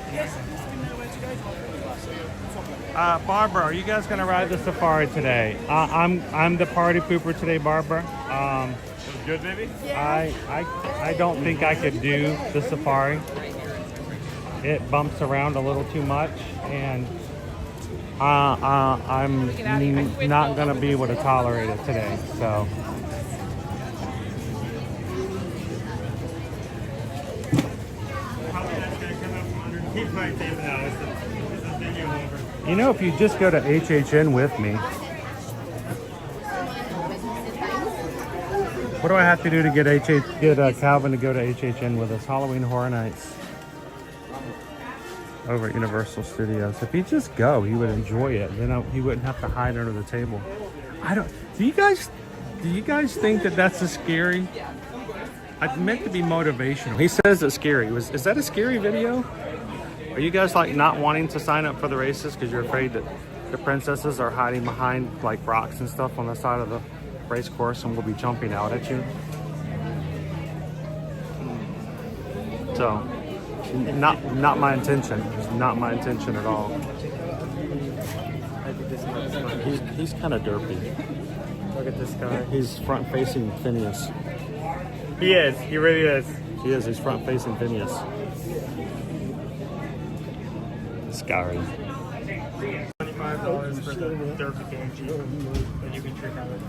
Barbara, are you guys gonna ride the safari today? I'm the party pooper today, Barbara. It was good, baby? I don't think I could do the safari. It bumps around a little too much, and I'm not gonna be able to tolerate it today. So. You know, if you just go to HHN with me, what do I have to do to get Calvin to go to HHN with us? Halloween Horror Nights over at Universal Studios. If he'd just go, he would enjoy it. Then he wouldn't have to hide under the table. Do you guys think that that's a scary? I meant to be motivational. He says it's scary. Is that a scary video? Are you guys like not wanting to sign up for the races because you're afraid that The princesses are hiding behind like rocks and stuff on the side of the race course, and will be jumping out at you. So, not my intention. It's not my intention at all. He's kind of derpy. Look at this guy. He's front-facing Phineas. He is. He really is. He is. He's front-facing Phineas. Scary. $25 for the derpy Banshee that you can trick out of.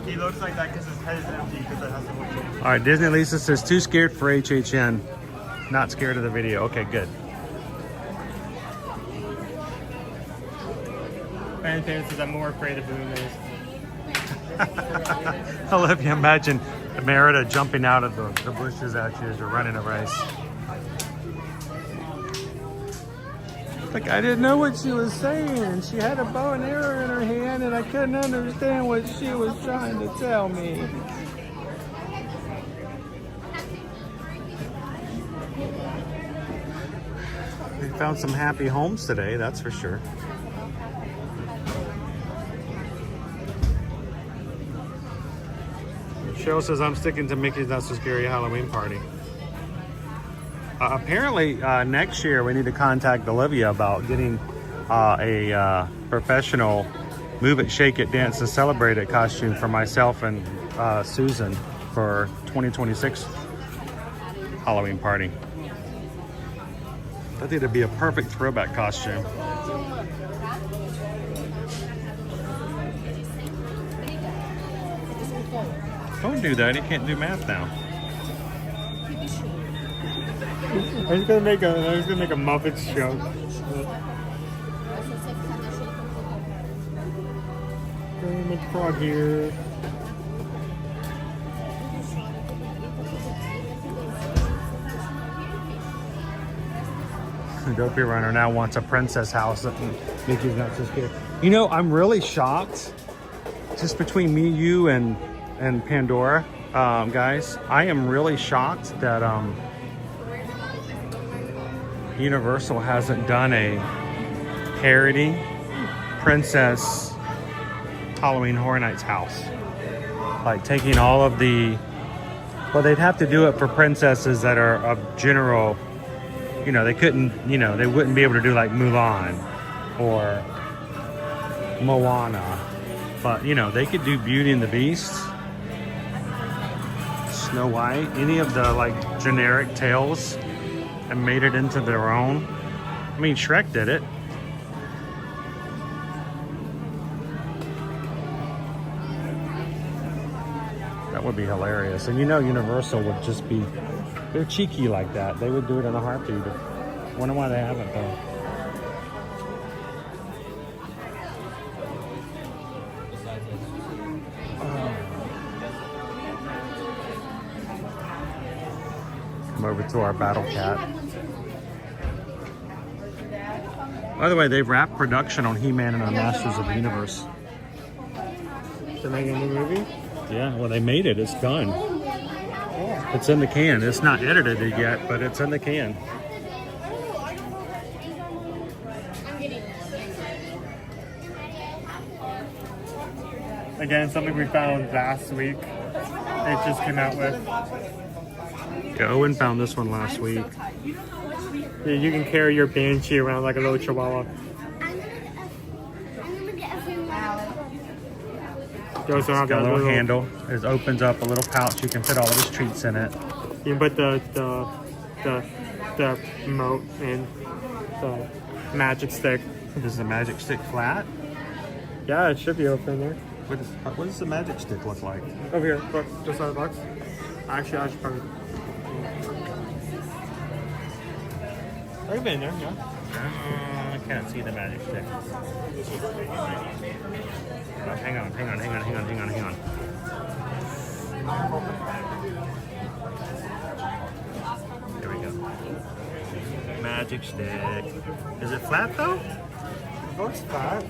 He looks like that because his head is empty because it has to look. All right, Disney Lisa says too scared for HHN. Not scared of the video. Okay, good. And Pam says I'm more afraid of boomers. I love you. Imagine Merida jumping out of the bushes at you as you're running a race. Like, I didn't know what she was saying. She had a bow and arrow in her hand and I couldn't understand what she was trying to tell me. We found some happy homes today, that's for sure. Cheryl says, I'm sticking to Mickey's Not So Scary Halloween Party. Apparently, next year we need to contact Olivia about getting a professional Move It, Shake It, Dance and Celebrate It costume for myself and Susan for 2026 Halloween party. I think it'd be a perfect throwback costume. Don't do that. You can't do math now. I was gonna make a Muppets joke. Make a frog here. The Dopey Runner now wants a princess house that Mickey's Not So Scared. You know, I'm really shocked. Just between me, you, and Pandora, guys, I am really shocked that Universal hasn't done a parody princess Halloween Horror Nights house. Like taking all of the, well, they'd have to do it for princesses that are of general, you know, they couldn't, you know, they wouldn't be able to do like Mulan or Moana, but you know, they could do Beauty and the Beast, Snow White, any of the like generic tales, and made it into their own. I mean, Shrek did it. That would be hilarious. And you know Universal would just be, they're cheeky like that. They would do it in a heartbeat. I wonder why they haven't though. Come over to our Battle Cat. By the way, they've wrapped production on He-Man and the Masters of the Universe. They're making a new movie? Yeah, well, they made it. It's done. It's in the can. It's not edited yet, but it's in the can. Again, something we found last week. It just came out with. Yeah, Owen found this one last week. Yeah, you can carry your Banshee around like a little chihuahua. It's got a little handle. It opens up a little pouch. You can fit all of his treats in it. You can put the remote and the magic stick. Is the magic stick flat? Yeah, it should be open there. What does the magic stick look like? Over here, look, just on the box. Actually, I should probably. I've been there, yeah. I can't see the magic stick. Oh, hang on. There we go. Magic stick. Is it flat though? It looks flat.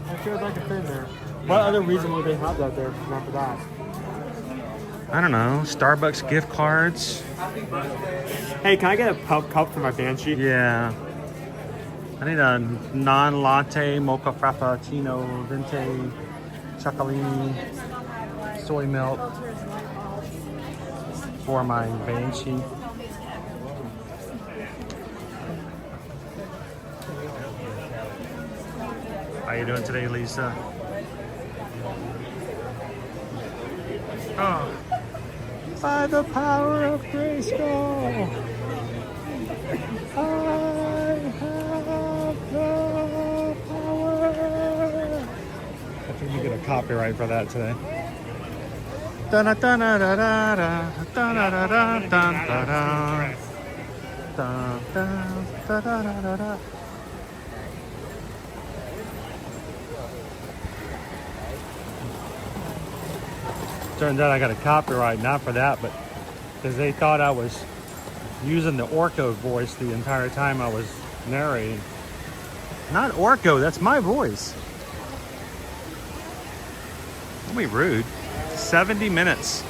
I feel like a thing there. What other reason would they have that there? Not for that. I don't know, Starbucks gift cards. Hey, can I get a cup for my Banshee? Yeah. I need a non-latte mocha frappuccino venti chocolini soy milk for my Banshee. How you doing today, Lisa? Oh. By the power of Grayskull, I have the power. I think you get a copyright for that today. Turns out I got a copyright, not for that, but because they thought I was using the Orko voice the entire time I was narrating. Not Orko, that's my voice. Don't be rude. 70 minutes.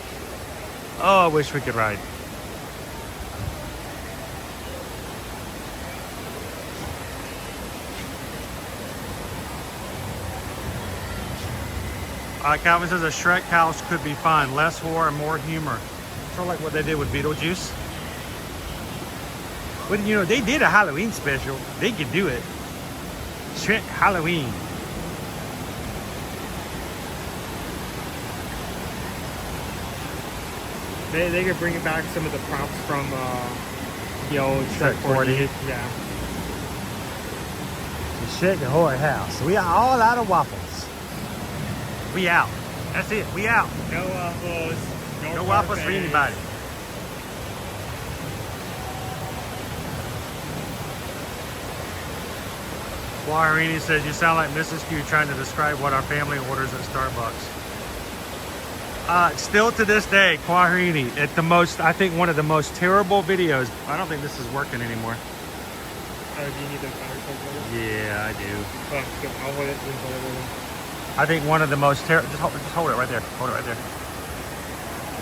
Oh, I wish we could ride. Calvin says a Shrek house could be fun. Less horror and more humor. Sort of like what they did with Beetlejuice. But you know, they did a Halloween special. They could do it. Shrek Halloween. They could bring back some of the props from the old Shrek 40. Yeah. The Shrek the Horror House. We are all out of waffles. We out. That's it. We out. No waffles. No waffles for anybody. Guarini says, you sound like Mrs. Q trying to describe what our family orders at Starbucks. Still to this day, Guarini, at the most, I think one of the most terrible videos. I don't think this is working anymore. Do you need the counter? Yeah, I do. Oh, good. I'll hold it. I think one of the most terrible, just hold it right there. Hold it right there.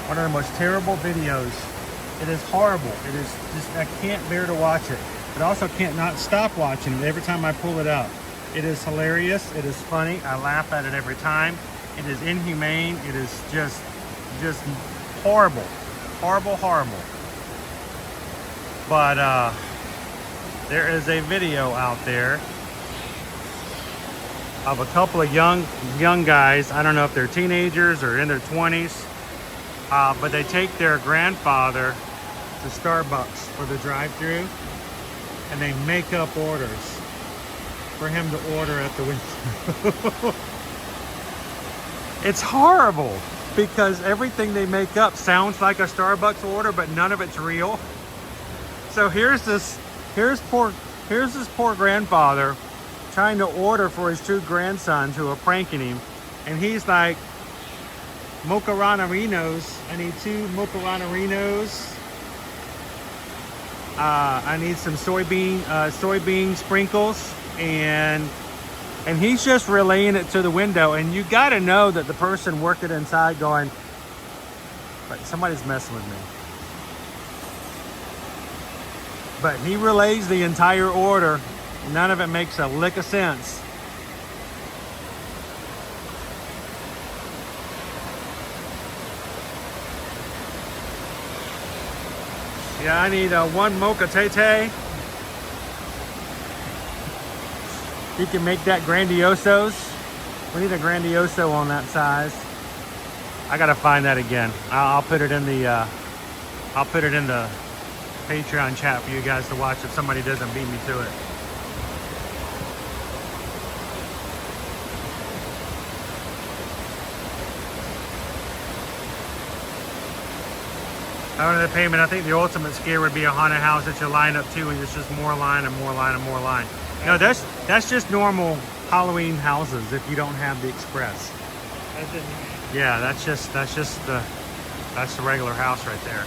One of the most terrible videos. It is horrible. It is just, I can't bear to watch it. But I also can't not stop watching it every time I pull it up. It is hilarious. It is funny. I laugh at it every time. It is inhumane. It is just horrible. Horrible, horrible. But there is a video out there of a couple of young guys. I don't know if they're teenagers or in their 20s, but they take their grandfather to Starbucks for the drive-thru, and they make up orders for him to order at the window. It's horrible because everything they make up sounds like a Starbucks order, but none of it's real. So here's this poor grandfather trying to order for his two grandsons who are pranking him, and he's like, mocharanarinos. I need 2 mocharanarinos. I need some soybean sprinkles, and he's just relaying it to the window, and you got to know that the person working inside going, but somebody's messing with me. But he relays the entire order. None of it makes a lick of sense. Yeah, I need 1 mocha tete. You can make that grandiosos. We need a grandioso on that size. I gotta find that again. I'll put it in the Patreon chat for you guys to watch if somebody doesn't beat me to it. Out of the payment, I think the ultimate scare would be a haunted house that you line up to, and it's just more line and more line and more line. No, that's just normal Halloween houses if you don't have the express. Yeah, that's the regular house right there.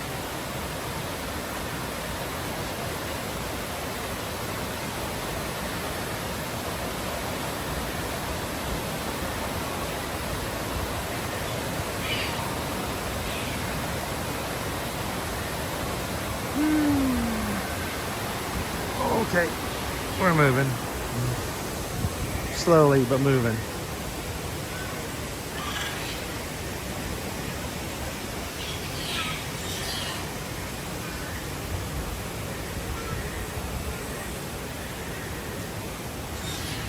Okay, we're moving. Slowly, but moving.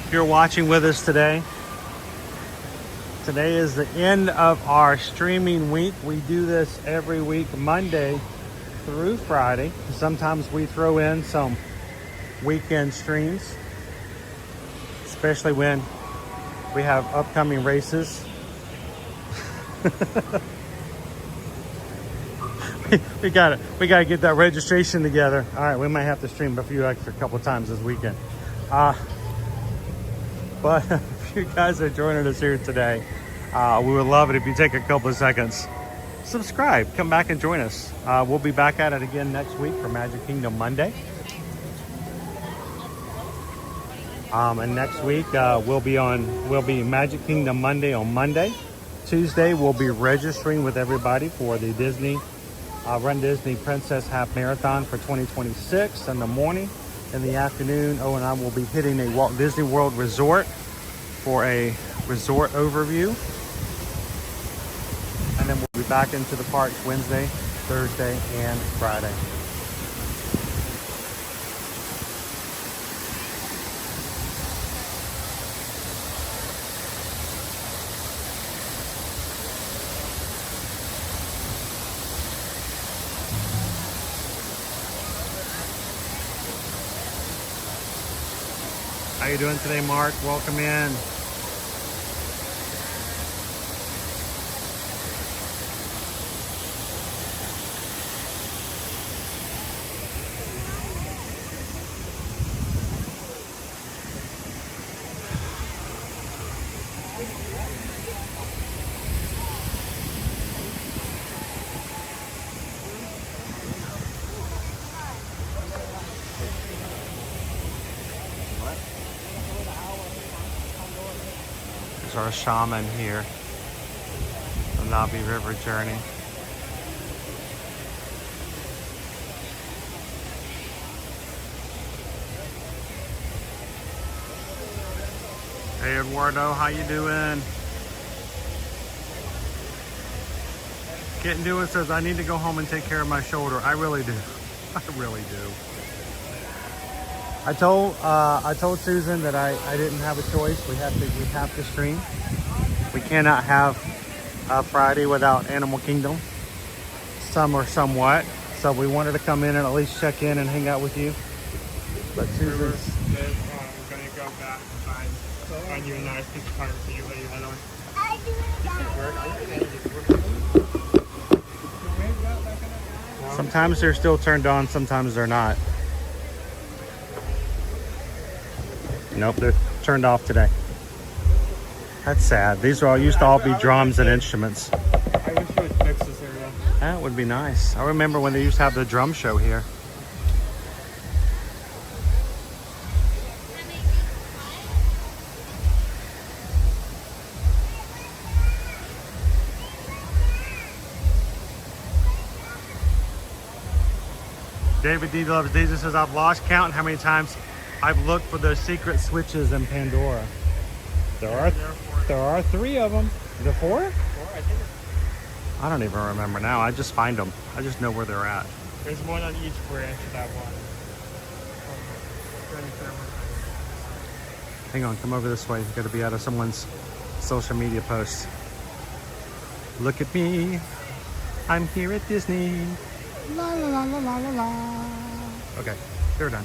If you're watching with us today, today is the end of our streaming week. We do this every week, Monday through Friday. Sometimes we throw in some weekend streams, especially when we have upcoming races. we gotta get that registration together. All right, we might have to stream a few extra couple times this weekend. But if you guys are joining us here today, we would love it if you take a couple of seconds, subscribe, come back and join us. We'll be back at it again next week for Magic Kingdom Monday. And next week we'll be Magic Kingdom Monday on Monday. Tuesday we'll be registering with everybody for the Disney Run Disney Princess Half Marathon for 2026 in the morning. In the afternoon, O and I will be hitting a Walt Disney World resort for a resort overview. And then we'll be back into the parks Wednesday, Thursday, and Friday. How you doing today, Mark? Welcome in. Our shaman here, the Navi River journey. Hey Eduardo, how you doing? Kitten Doing says I need to go home and take care of my shoulder. I really do. I really do. I told Susan that I didn't have a choice. We have to stream. We cannot have Friday without Animal Kingdom. Some or somewhat. So we wanted to come in and at least check in and hang out with you. But Susan's gonna go back and find you a nice piece of card for you later head on. Sometimes they're still turned on, sometimes they're not. Nope, they're turned off today. That's sad. These used to all be drums and instruments. I wish you would fix this area. That would be nice. I remember when they used to have the drum show here. David D. Loves Jesus says, I've lost count how many times I've looked for those secret switches in Pandora. There are 3 of them. Is it 4? 4, I think. I don't even remember now. I just find them. I just know where they're at. There's one on each branch of that one. Hang on, come over this way. You got to be out of someone's social media post. Look at me. I'm here at Disney. La la la la la la la. Okay, they're done.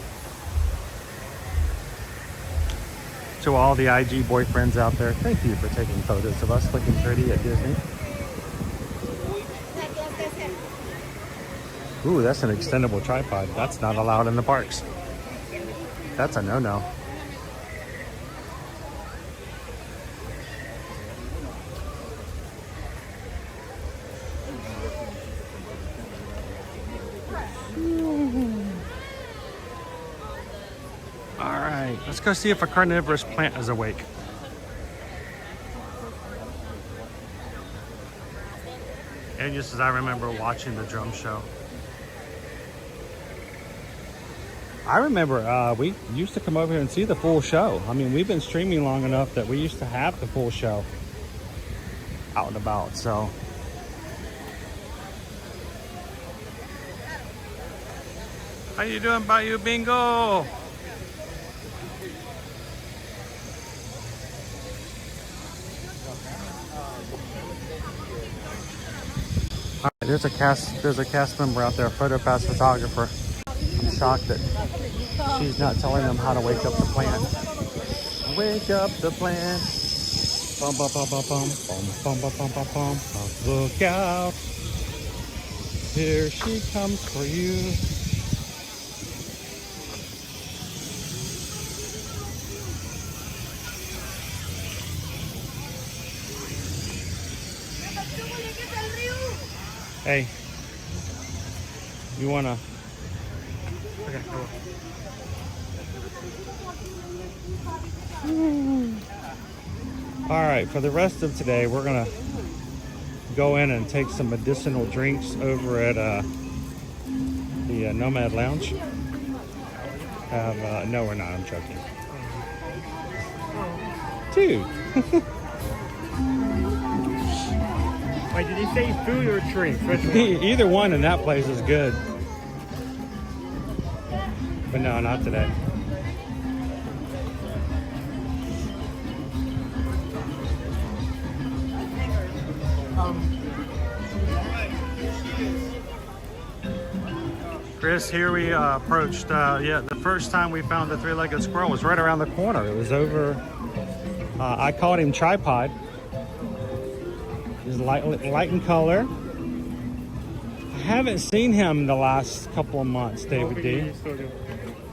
To all the IG boyfriends out there, thank you for taking photos of us looking pretty at Disney. Ooh, that's an extendable tripod. That's not allowed in the parks. That's a no-no. All right, let's go see if a carnivorous plant is awake. And just as I remember watching the drum show. I remember we used to come over here and see the full show. I mean, we've been streaming long enough that we used to have the full show out and about, so. How you doing, Bayou Bingo? All right, there's a cast member out there, a photo pass photographer. I'm shocked that she's not telling them how to wake up the plant. Wake up the plant. Bum bum bum bum bum bum bum bum bum bum. Look out! Here she comes for you. Hey, you wanna? Okay, all right, for the rest of today, we're gonna go in and take some medicinal drinks over at the Nomad Lounge. No, we're not. I'm joking. Dude. Wait, did he say food or drinks? Either one in that place is good. But no, not today. Chris, here we approached, the first time we found the three-legged squirrel was right around the corner. It was over, I called him Tripod. He's light in color. I haven't seen him the last couple of months, David D.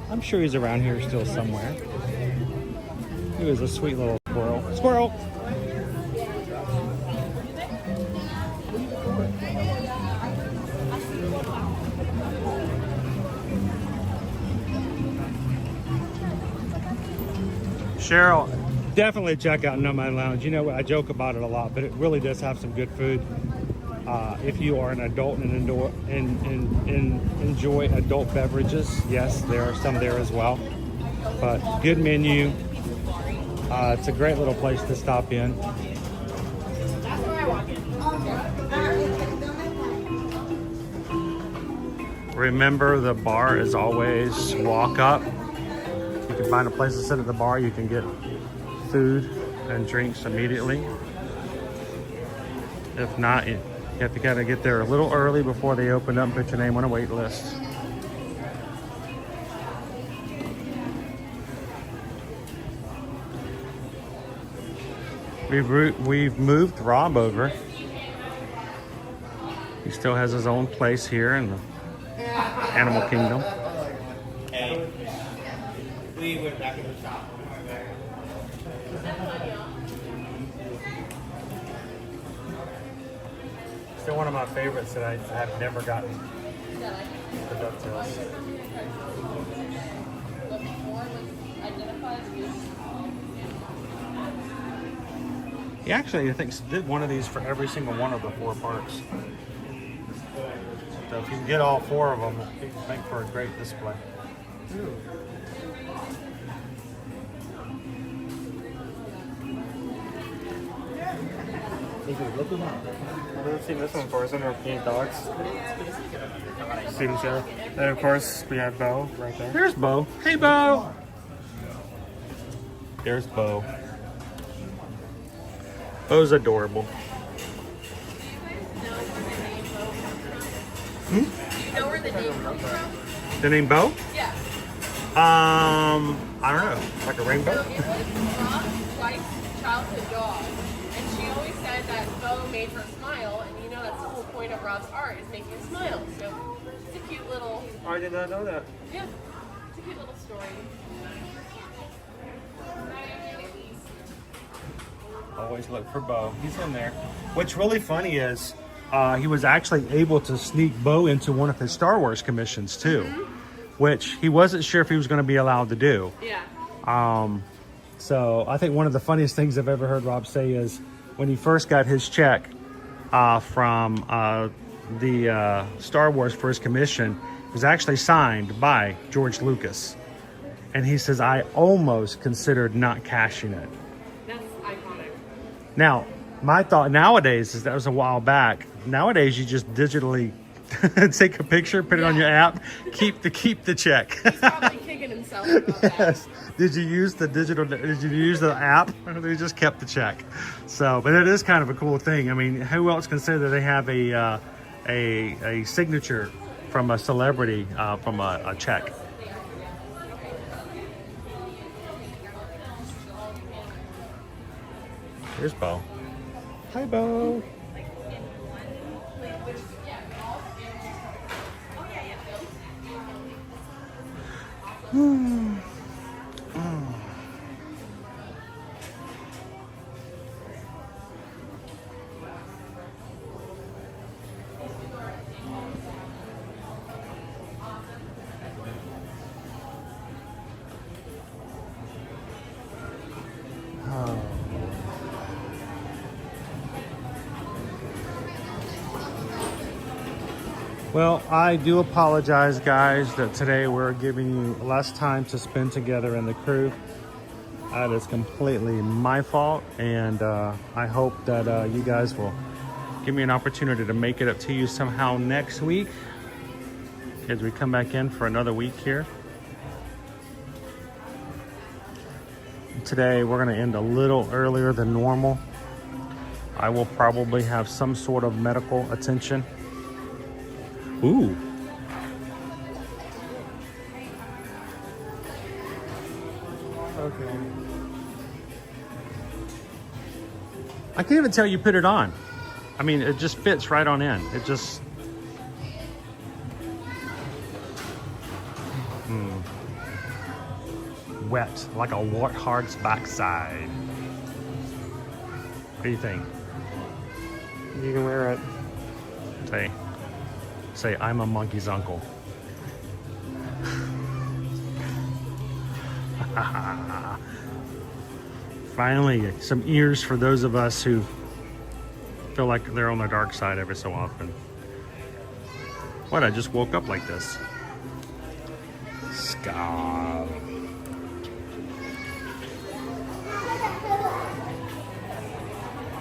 I'm sure he's around here still somewhere. He was a sweet little squirrel. Squirrel! Cheryl, definitely check out Nomad Lounge. You know, I joke about it a lot, but it really does have some good food. If you are an adult and enjoy adult beverages, yes, there are some there as well. But good menu. It's a great little place to stop in. Remember, the bar is always walk up. You can find a place to sit at the bar. You can get food and drinks immediately. If not, you have to kind of get there a little early before they open up and put your name on a wait list. We've moved Rob over. He still has his own place here in the Animal Kingdom. Hey, we went back in the shop. Still one of my favorites that I have never gotten. The DuckTales. He actually, I think, did one of these for every single one of the 4 parks. So if you can get all 4 of them, it can make for a great display. I've never seen this one before. It's under Pink Dogs. Seems so. And of course, we have Bo right there. There's Bo. Hey, Bo. There's Bo. Bo's adorable. Do you know where the name comes from? The name Bo? Yeah. I don't know. Like a rainbow? So it was Rob's wife's childhood dog. And she always said that Bo made her smile. And you know that's the whole point of Rob's art, is making you smile. So it's a cute little... I did not know that. Yeah. It's a cute little story. Always look for Bo. He's in there. What's really funny is he was actually able to sneak Bo into one of his Star Wars commissions too, which he wasn't sure if he was going to be allowed to do. Yeah. So I think one of the funniest things I've ever heard Rob say is when he first got his check from the Star Wars First Commission was actually signed by George Lucas. And he says, I almost considered not cashing it. That's iconic. Now, my thought nowadays is that was a while back. Nowadays, you just digitally take a picture, put it on your app, keep the check. He's probably kicking himself about Yes. Did you use the app? Or they just kept the check? So, but it is kind of a cool thing. I mean, who else can say that they have a signature from a celebrity from a check? Here's Bo. Hi, Bo. Well, I do apologize, guys, that today we're giving you less time to spend together in the crew. That is completely my fault, and I hope that you guys will give me an opportunity to make it up to you somehow next week as we come back in for another week here. Today, we're going to end a little earlier than normal. I will probably have some sort of medical attention. Ooh. Okay. I can't even tell you put it on. I mean, it just fits right on in. It just... Wet, like a warthog's backside. What do you think? You can wear it. Say, I'm a monkey's uncle. Finally, some ears for those of us who feel like they're on the dark side every so often. What, I just woke up like this. Scar.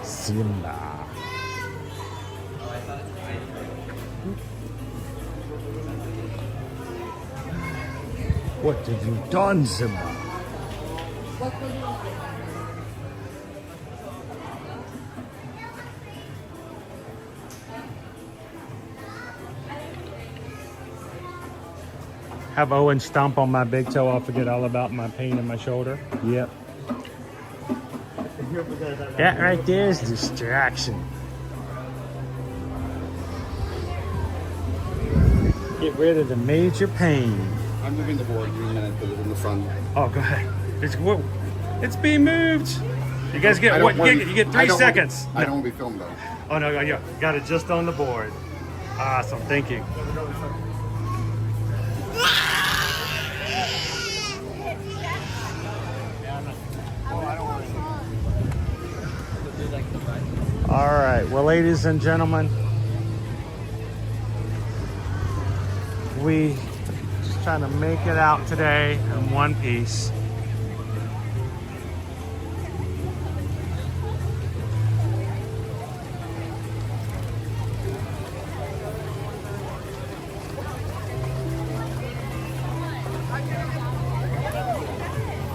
Simba. What have you done, Simba? Have Owen stomp on my big toe. I'll forget all about my pain in my shoulder. Yep. That right there is distraction. Get rid of the major pain. I'm moving the board. Give me a minute. Put it in the front. Oh, go ahead. It's being moved. You guys get what? You get 3 seconds. I don't want to be filmed though. Oh no, yeah, got it just on the board. Awesome, thank you. All right, well, ladies and gentlemen, we just trying to make it out today in one piece.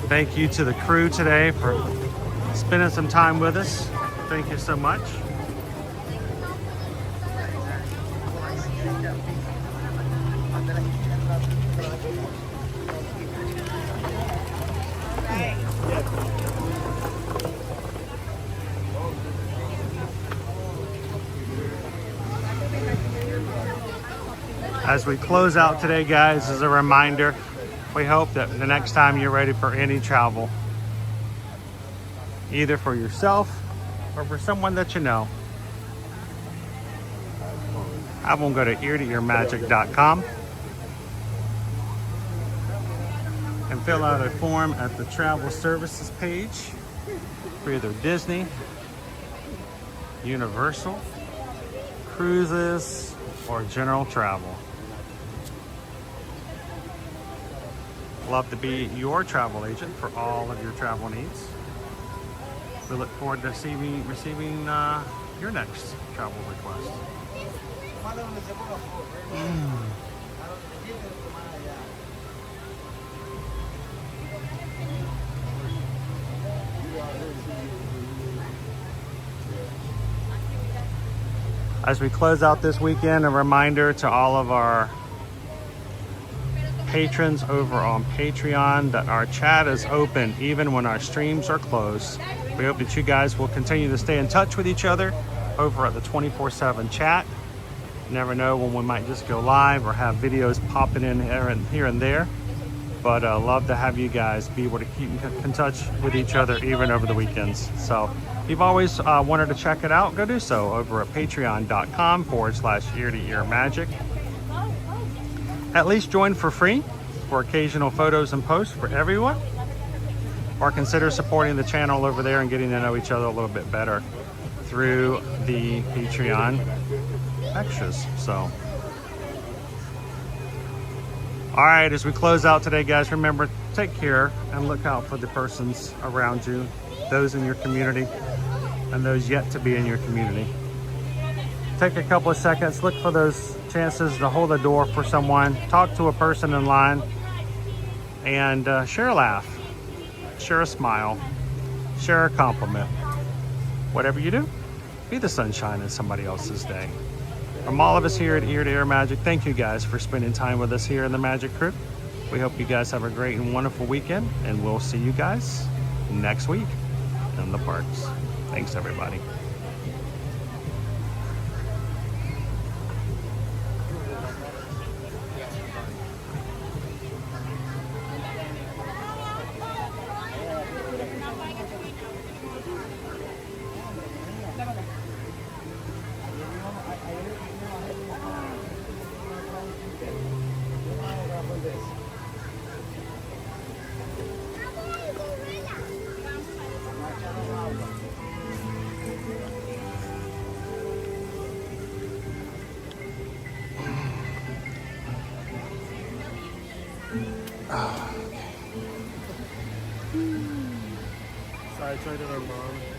Thank you to the crew today for spending some time with us. Thank you so much. As we close out today, guys, as a reminder, we hope that the next time you're ready for any travel, either for yourself or for someone that you know, have them go to eartoearmagic.com and fill out a form at the travel services page for either Disney, Universal, cruises, or general travel. Love to be your travel agent for all of your travel needs. We look forward to receiving your next travel request. As we close out this weekend, a reminder to all of our patrons over on Patreon that our chat is open even when our streams are closed. We hope that you guys will continue to stay in touch with each other over at the 24/7 chat. You never know when we might just go live or have videos popping in here and there. But love to have you guys be able to keep in touch with each other even over the weekends. So if you've always wanted to check it out, go do so over at patreon.com/ear-to-ear magic. At least join for free for occasional photos and posts for everyone. Or consider supporting the channel over there and getting to know each other a little bit better through the Patreon extras. So, all right, as we close out today, guys, remember, take care and look out for the persons around you, those in your community and those yet to be in your community. Take a couple of seconds, look for those chances to hold the door for someone, talk to a person in line, and share a laugh, share a smile, share a compliment. Whatever you do, be the sunshine in somebody else's day. From all of us here at Ear to Ear Magic, thank you guys for spending time with us here in the Magic Crew. We hope you guys have a great and wonderful weekend, and we'll see you guys next week in the parks. Thanks, everybody. Sorry, I tried it on mom.